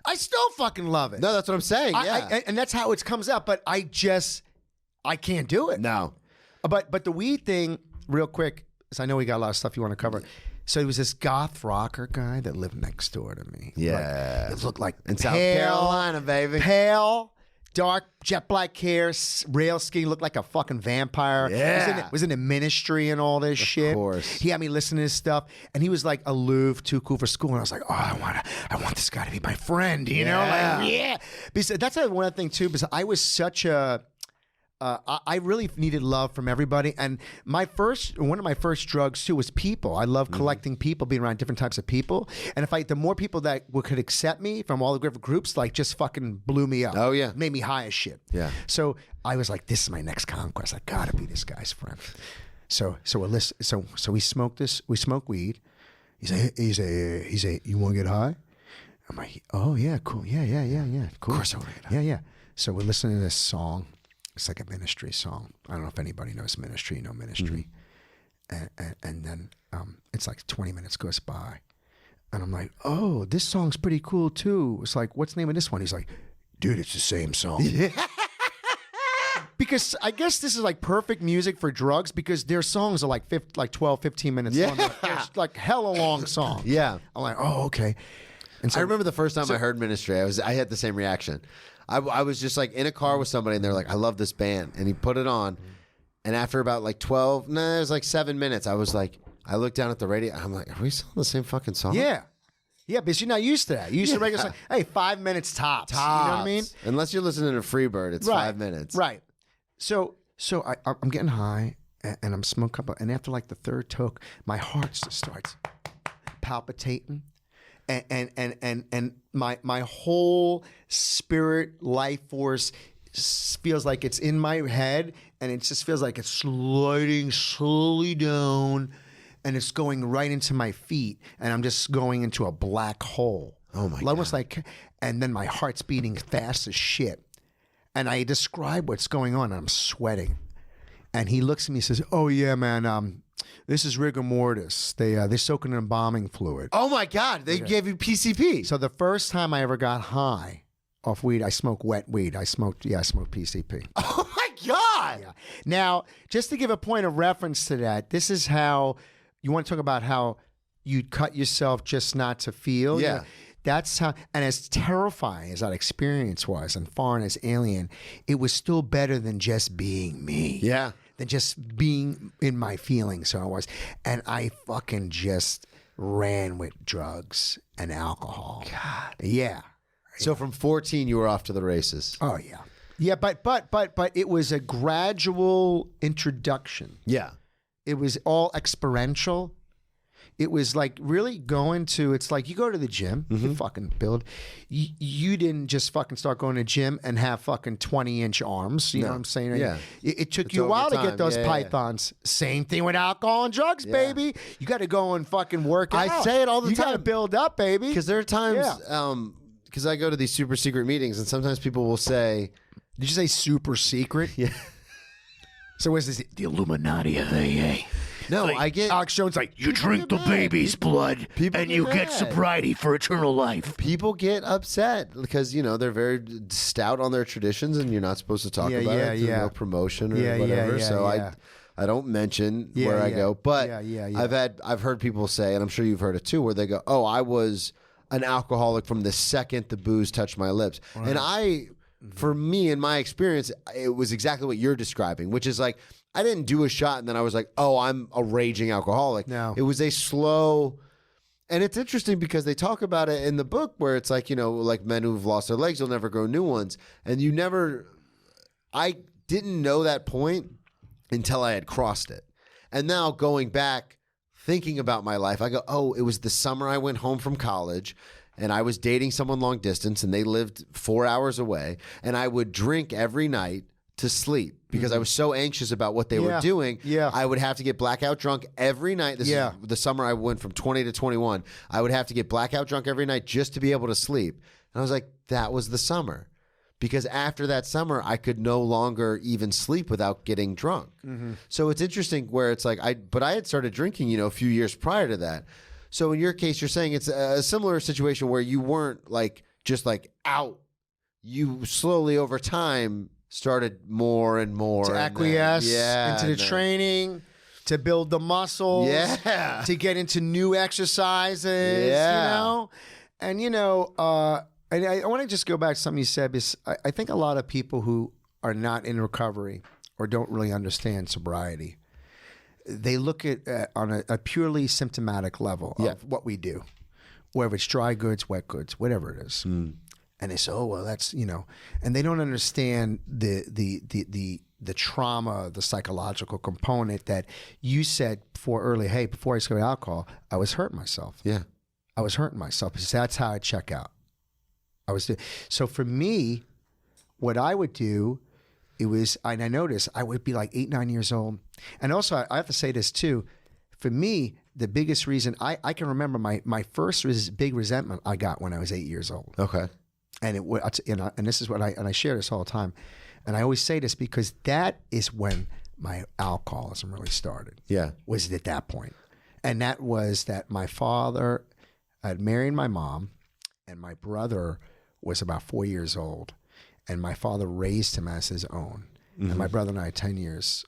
I still fucking love it. No, that's what I'm saying. And that's how it comes out. But I can't do it. No. But the weed thing, real quick, because I know we got a lot of stuff you want to cover. So he was this goth rocker guy that lived next door to me. Yeah. It looked like in South Carolina, baby. Pale, dark, jet black hair, rail ski, looked like a fucking vampire. Yeah. Was in the ministry and all this shit. Of course. He had me listen to his stuff, and he was like aloof, too cool for school. And I was like, oh, I want this guy to be my friend, you know? Like, because that's one other thing too, because I was such a I really needed love from everybody, and one of my first drugs too was people. I love collecting people, being around different types of people, and the more people that could accept me from all the different groups, like just fucking blew me up. Oh yeah, made me high as shit. Yeah. So I was like, this is my next conquest. I gotta be this guy's friend. So we smoke this. We smoke weed. He's a. You want to get high? I'm like, oh yeah, cool. Yeah. Cool. Of course I want to get high. Yeah. So we're listening to this song. It's like a Ministry song. I don't know if anybody knows Ministry, Ministry. And then it's like 20 minutes goes by. And I'm like, oh, this song's pretty cool too. It's like, what's the name of this one? He's like, dude, it's the same song. Because I guess this is like perfect music for drugs because their songs are like 12, 15 minutes long. It's like hella long song. Yeah. I'm like, oh, okay. And so I remember the first time I heard Ministry, I had the same reaction. I was just like in a car with somebody and they're like, I love this band. And he put it on. And after about like it was like 7 minutes, I was like, I looked down at the radio. I'm like, are we still on the same fucking song? Yeah. Yeah, because you're not used to that. You used to regular song. Hey, 5 minutes tops. You know what I mean? Unless you're listening to Freebird, it's 5 minutes. Right. So I'm getting high and I'm smoking up. And after like the third toke, my heart just starts palpitating. And my whole spirit, life force feels like it's in my head, and it just feels like it's sliding slowly down, and it's going right into my feet, and I'm just going into a black hole. Oh my God. Almost like, and then my heart's beating fast as shit, and I describe what's going on, and I'm sweating, and he looks at me and says, "Oh yeah, man, this is rigor mortis. They soak it in embalming fluid." Oh my God, they gave you PCP. So the first time I ever got high off weed, I smoked wet weed. I smoked PCP. Oh my God. Yeah. Now, just to give a point of reference to that, this is how you want to talk about how you cut yourself just not to feel. Yeah. You know, that's how, and as terrifying as that experience was and foreign as alien, it was still better than just being me. Yeah. Than just being in my feelings. So I was. And I fucking just ran with drugs and alcohol. God. Yeah. So from 14, you were off to the races. Oh, yeah. Yeah, but it was a gradual introduction. Yeah. It was all experiential. It was like really going to, it's like you go to the gym, you fucking build. You didn't just fucking start going to the gym and have fucking 20-inch arms. You know what I'm saying? Yeah. It took It's you a over while to time. get those Yeah. pythons. Same thing with alcohol and drugs, baby. You got to go and fucking work out. I say it all the You got to time. build up, baby. Because there are times, because I go to these super secret meetings, and sometimes people will say, Did you say super secret? Yeah. So what's this? The Illuminati of AA. no, I get... Alex Jones like, You drink the baby's blood, People and get you mad. get sobriety for eternal life. People get upset because, they're very stout on their traditions, and you're not supposed to talk Yeah, about yeah, it through yeah. no promotion or Yeah, yeah, whatever. yeah, So yeah. I don't mention Yeah, where I yeah. go. But Yeah, yeah. I've heard people say, and I'm sure you've heard it too, where they go, "Oh, I was an alcoholic from the second the booze touched my lips." And I for me, in my experience, it was exactly what you're describing, which is like, I didn't do a shot and then I was like, oh, I'm a raging alcoholic. No. It was a slow, and it's interesting because they talk about it in the book where it's like, like men who've lost their legs will never grow new ones. And I didn't know that point until I had crossed it. And now going back, thinking about my life, I go, oh, it was the summer I went home from college and I was dating someone long distance and they lived 4 hours away, and I would drink every night to sleep because I was so anxious about what they were doing. Yeah. I would have to get blackout drunk every night. This is the summer I went from 20 to 21. I would have to get blackout drunk every night just to be able to sleep. And I was like, that was the summer. Because after that summer, I could no longer even sleep without getting drunk. So it's interesting where it's like, but I had started drinking, a few years prior to that. So in your case, you're saying it's a similar situation where you weren't like just like out. You slowly over time started more and more To acquiesce into the training, to build the muscles, to get into new exercises, And, and I want to just go back to something you said, because I think a lot of people who are not in recovery or don't really understand sobriety, they look at on a purely symptomatic level of what we do, whether it's dry goods, wet goods, whatever it is. And they say, oh, well, that's, and they don't understand the trauma, the psychological component that you said before I discovered alcohol, I was hurting myself. Yeah. I was hurting myself because that's how I check out. So for me, what I would do, and I noticed I would be like 8, 9 years old. And also I have to say this too, for me, the biggest reason I can remember my first big resentment I got when I was 8 years old. Okay. And and this is what I share this all the time. And I always say this because that is when my alcoholism really started. Yeah. Was at that point. And that was that my father had married my mom, and my brother was about 4 years old, and my father raised him as his own. And my brother and I are 10 years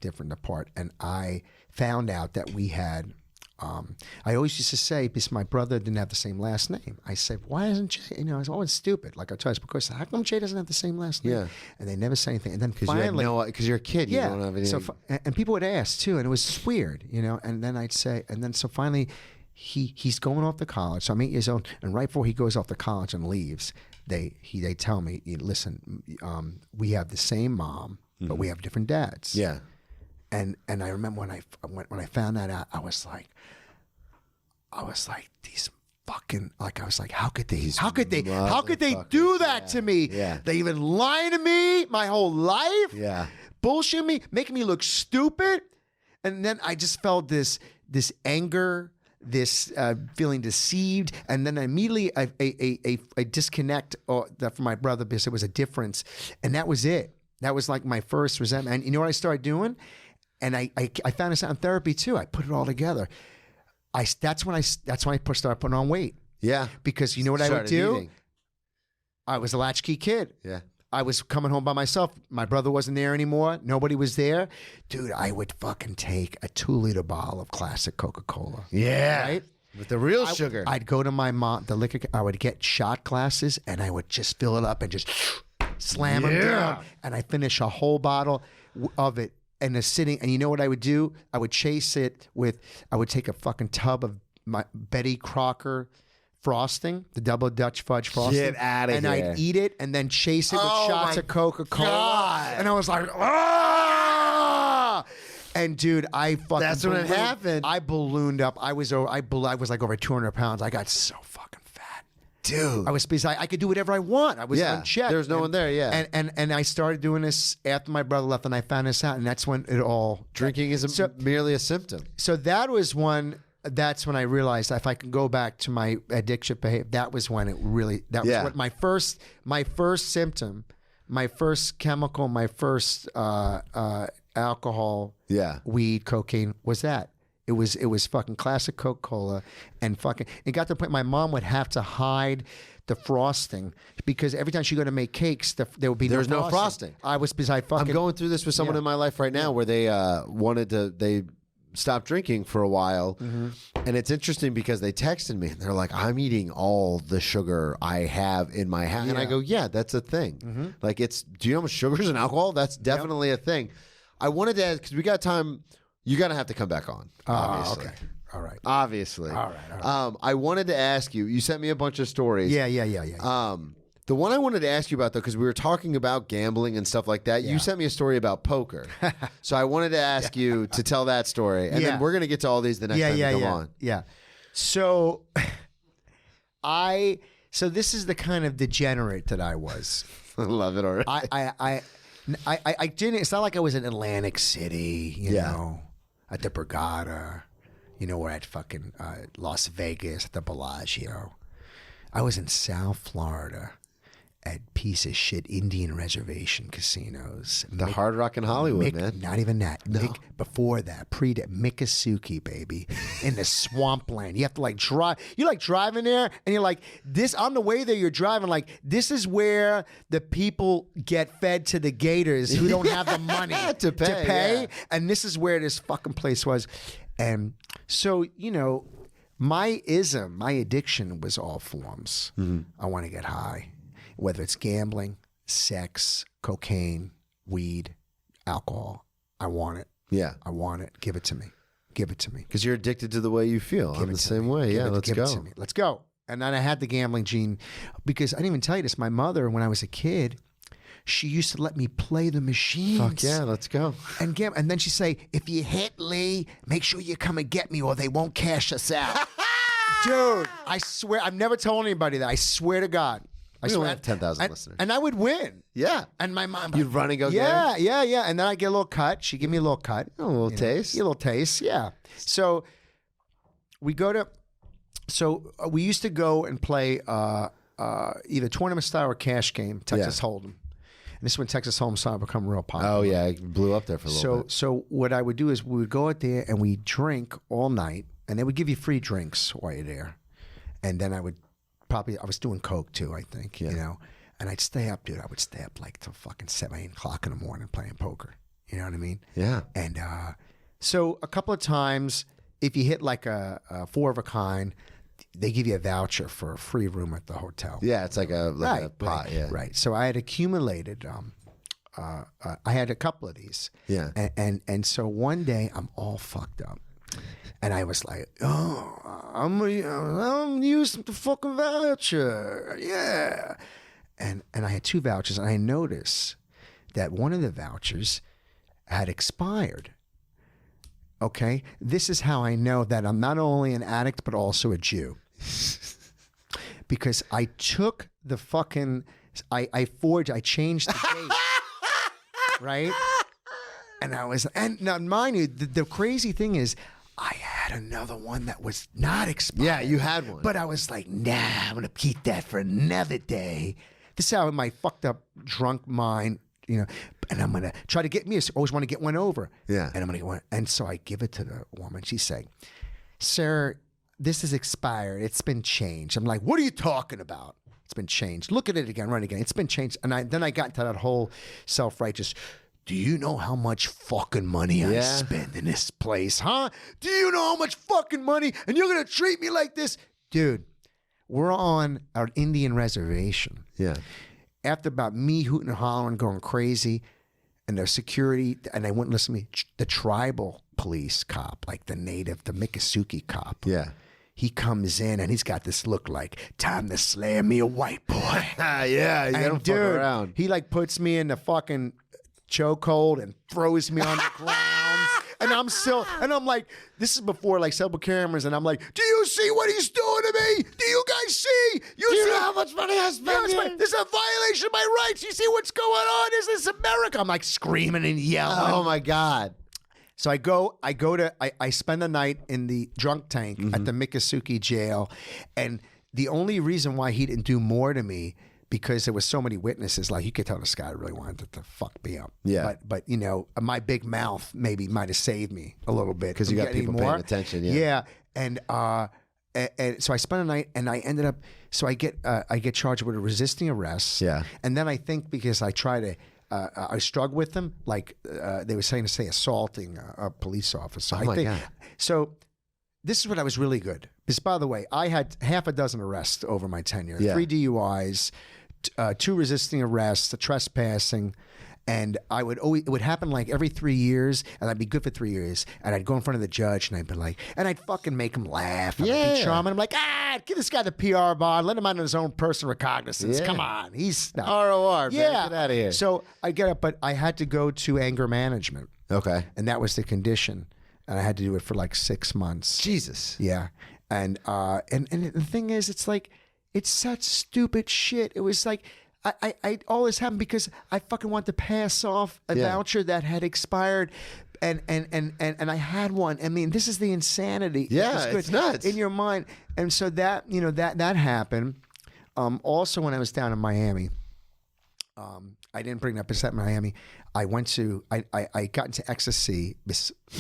different apart. And I found out that we had, I always used to say, because my brother didn't have the same last name, I said, why isn't Jay, I was always stupid. Like I try to, because how come Jay doesn't have the same last name? Yeah. And they never say anything. And then finally, because you're a kid, you don't have anything. So, and people would ask too, and it was weird, and then I'd say, and then so finally, he's going off to college. So I'm 8 years old, and right before he goes off to college and leaves, they tell me, listen, we have the same mom, but we have different dads. Yeah. And I remember when I found that out, I was like these fucking, like I was like, how could they do that to me? Yeah. They even lie to me my whole life. Yeah. Bullshit me, making me look stupid. And then I just felt this anger, this feeling deceived, and then immediately a disconnect from my brother because it was a difference, and that was it. That was like my first resentment. And you know what I started doing? And I found this out in therapy too. I put it all together. That's when I started putting on weight. Yeah. Because you know what I would do? Eating. I was a latchkey kid. Yeah. I was coming home by myself. My brother wasn't there anymore. Nobody was there. Dude, I would fucking take a 2-liter bottle of classic Coca-Cola. Yeah. Right? With the real sugar. I'd go to my mom, the liquor, I would get shot glasses and I would just fill it up and just slam them down. And I finish a whole bottle of it. And the sitting, and you know what I would do? I would chase it I would take a fucking tub of my Betty Crocker frosting, the double Dutch fudge frosting. Get out of here. And I'd eat it and then chase it with shots of Coca-Cola. God. And I was like, ah! And dude, I fucking That's when it happened. I ballooned up. I was like over 200 pounds. I got so fucking fat. Dude. I could do whatever I want. I was unchecked. There was no one there, And I started doing this after my brother left, and I found this out, and that's when it all... Drinking is merely a symptom. So that's when I realized if I can go back to my addiction behavior, that was when it really... That was what my first symptom, my first chemical, my first alcohol, weed, cocaine, was that. It was fucking classic Coca-Cola, and fucking, it got to the point my mom would have to hide the frosting because every time she go to make cakes, there would be no frosting. I was beside fucking. I'm going through this with someone in my life right now where they stopped drinking for a while. And it's interesting because they texted me and they're like, I'm eating all the sugar I have in my house. And I go, yeah, that's a thing. Like do you know how much sugar is in alcohol? That's definitely a thing. I wanted to ask, because we got time, you're going to have to come back on, obviously. Okay. All right. Obviously. All right. I wanted to ask you, you sent me a bunch of stories. Yeah. The one I wanted to ask you about, though, because we were talking about gambling and stuff like that, you sent me a story about poker. So I wanted to ask you to tell that story. And then we're going to get to all these the next time you come on. Yeah. So so this is the kind of degenerate that I was. I love it already. I didn't, it's not like I was in Atlantic City, you know, at the Borgata, you know, or at fucking Las Vegas at the Bellagio. I was in South Florida at piece of shit Indian reservation casinos. The Hard Rock in Hollywood, man. Not even that. No. Before that, that, Miccosukee, baby, in the swampland. You have to like drive. You're like driving there, and you're like, this, on the way there, you're driving like, this is where the people get fed to the gators who don't have the money to pay. Yeah. And this is where this fucking place was. And so, you know, my addiction was all forms. I want to get high, whether it's gambling, sex, cocaine, weed, alcohol. I want it. Yeah. I want it. Give it to me. Give it to me. Because you're addicted to the way you feel. I'm the same way. Yeah, let's go. Give it to me. Let's go. And then I had the gambling gene because I didn't even tell you this. My mother, when I was a kid, she used to let me play the machines. Fuck yeah, let's go. And then she'd say, if you hit Lee, make sure you come and get me or they won't cash us out. Dude, I swear, I've never told anybody that. I swear to God. I We swear. only have 10,000 listeners. And I would win. Yeah. And my mom. You'd run and go yeah, yeah. And then I get a little cut. She'd give me a little cut. A little taste. A little taste, yeah. So we we used to go and play either tournament style or cash game, Texas Hold'em. And this is when Texas Hold'em started to become real popular. Oh, yeah. It blew up there for a little bit. So what I would do is we would go out there and we drink all night, and they would give you free drinks while you're there. And then I was doing coke too, I think, you know. And I'd stay up, dude. I would stay up like till fucking 7, 8 o'clock in the morning playing poker. You know what I mean? Yeah. And so a couple of times, if you hit like a 4 of a kind, they give you a voucher for a free room at the hotel. Yeah, it's like a pot. Right, Yeah. right. So I had accumulated. I had a couple of these. Yeah. And so one day I'm all fucked up, and I was like, oh, I'm using the fucking voucher. Yeah. And I had 2 vouchers, and I noticed that one of the vouchers had expired. Okay, this is how I know that I'm not only an addict but also a Jew. Because I took the fucking, I changed the date, right? And now mind you, the crazy thing is, I had another one that was not expired. Yeah, you had one. But I was like, nah, I'm gonna keep that for another day. This is how in my fucked up drunk mind, you know, and I'm gonna try to get me. I always want to get one over. Yeah. And I'm gonna get one. And so I give it to the woman. She's saying, "Sir, this is expired. It's been changed." I'm like, "What are you talking about? It's been changed. Look at it again, run again. It's been changed." And then I got into that whole self-righteous. Do you know how much fucking money I spend in this place, huh? Do you know how much fucking money? And you're gonna treat me like this, dude? We're on our Indian reservation. Yeah. After about me hooting and hollering, going crazy, and their security, and they wouldn't listen to me, the tribal police cop, like the Miccosukee cop. Yeah. He comes in and he's got this look like, time to slam me a white boy. Yeah. You don't fuck around. He like puts me in the fucking chokehold and throws me on the ground. And I'm like, this is before like several cameras, and I'm like, do you see what he's doing to me? Do you guys see? Do you see how much money I spent? This is a violation of my rights. You see what's going on? Is this America? I'm like screaming and yelling. Oh my God. So I spend the night in the drunk tank at the Miccosukee jail, and the only reason why he didn't do more to me, because there was so many witnesses, like you could tell this guy really wanted to fuck me up. Yeah. But you know, my big mouth maybe might have saved me a little bit. Because you got people paying attention. Yeah. Yeah. And so I spent a night, and I ended up, so I get charged with resisting arrest. Yeah. And then I think because I try to I struggled with them. Like they were saying to say assaulting a police officer. Oh my God. So this is what I was really good. Because by the way, I had half a dozen arrests over my tenure. Yeah. 3 DUIs, 2 resisting arrests, a trespassing. And it would happen like every 3 years, and I'd be good for 3 years, and I'd go in front of the judge, and I'd be like, and I'd fucking make him laugh, and I'd be charming. I'm like, give this guy the PR bond, let him out on his own personal recognizance. Yeah. Come on, he's not. ROR, man. Yeah, Get out of here. So I get up, but I had to go to anger management, Okay. and that was the condition, and I had to do it for like 6 months. Jesus. Yeah, and the thing is, it's like, it's such stupid shit. It was like. I all this happened because I fucking wanted to pass off a voucher that had expired, and I had one. I mean, this is the insanity. Yeah, it's nuts in your mind. And so that that happened. Also, when I was down in Miami, I didn't bring up in Miami. I went to I got into ecstasy.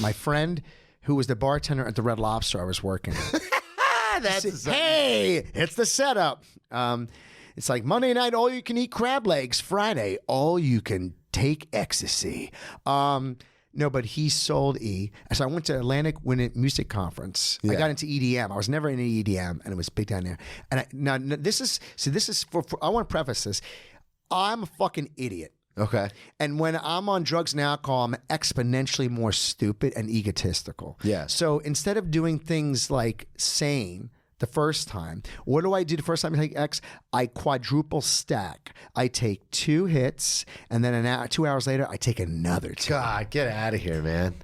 My friend, who was the bartender at the Red Lobster I was working with. Hey, it's the setup. It's like Monday night, all you can eat crab legs. Friday, all you can take ecstasy. No, but he sold E. So I went to Atlantic Winnet Music Conference. I got into EDM. I was never into EDM, and it was big down there. And now this is for I want to preface this. I'm a fucking idiot. Okay. And when I'm on drugs and alcohol, I'm exponentially more stupid and egotistical. Yeah. So instead of doing things like sane the first time, what do I do the first time I take X? I quadruple stack. I take 2 hits, and then 2 hours later, I take another 2. God, get out of here, man.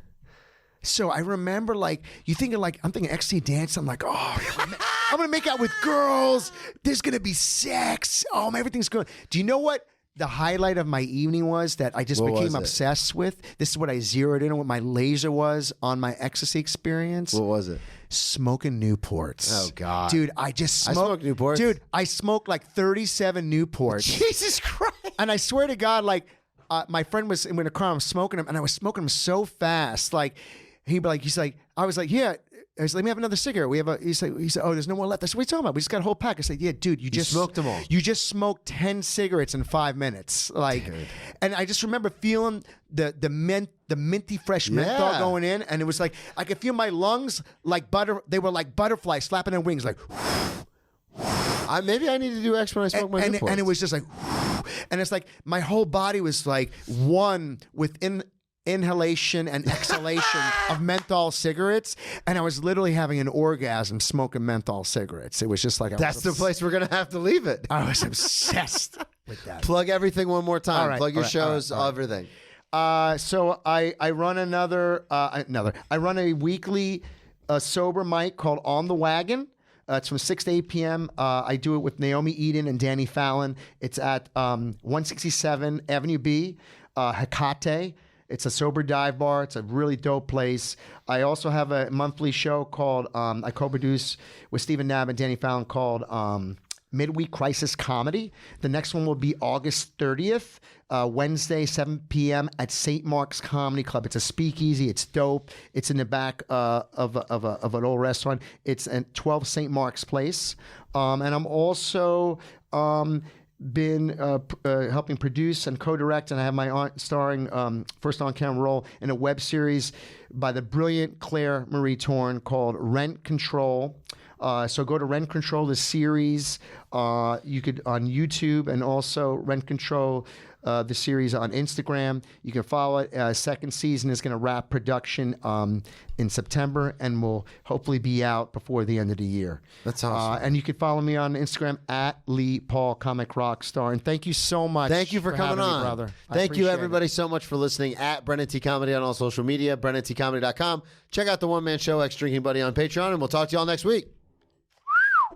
So I remember, like, I'm thinking ecstasy dance. I'm like, oh, I'm going to make out with girls. There's going to be sex. Oh, everything's good. Do you know what the highlight of my evening was that I just became obsessed with? This is what I zeroed in on, what my laser was on my ecstasy experience. What was it? Smoking Newports. Oh, God. Dude, I just I smoked Newports. Dude, I smoked like 37 Newports. Jesus Christ. And I swear to God, like, my friend was in the car, I was smoking them, and I was smoking them so fast. Like, I was like, yeah. I was like, let me have another cigarette. He said, oh, there's no more left. I said, what are you talking about? We just got a whole pack. I said, yeah, dude, you just smoked them all. You just smoked 10 cigarettes in 5 minutes. Like, dude. And I just remember feeling the minty fresh menthol going in, and it was like I could feel my lungs like butter. They were like butterflies flapping their wings, like. Maybe I need to do X when I smoke my Newports. And it was just like, and it's like my whole body was like one within inhalation and exhalation of menthol cigarettes, and I was literally having an orgasm smoking menthol cigarettes. It was just like that's the place we're gonna have to leave it. I was obsessed with that. Plug everything one more time. All right, Plug your shows, all right. everything. So I run I run a weekly sober mic called On the Wagon. It's from 6 to 8 p.m. I do it with Naomi Eden and Danny Fallon. It's at 167 Avenue B, Hecate. It's a sober dive bar. It's a really dope place. I also have a monthly show called, I co-produce with Stephen Nab and Danny Fallon, called Midweek Crisis Comedy. The next one will be August 30th, Wednesday, 7 p.m. at St. Mark's Comedy Club. It's a speakeasy. It's dope. It's in the back of an old restaurant. It's at 12 St. Mark's Place. And I'm also been helping produce and co-direct, and I have my starring first on-camera role in a web series by the brilliant Claire Marie Torn called Rent Control. So go to Rent Control, the series. You could on YouTube, and also Rent Control, the series on Instagram. You can follow it. Second season is going to wrap production in September, and will hopefully be out before the end of the year. That's awesome. And you can follow me on Instagram at Lee Paul Comic Rockstar. And thank you so much. Thank you for coming having on, me, brother. Thank you, everybody, so much for listening. At Brennan T Comedy on all social media, BrennanTComedy.com. Check out the one man show, Ex Drinking Buddy, on Patreon, and we'll talk to you all next week.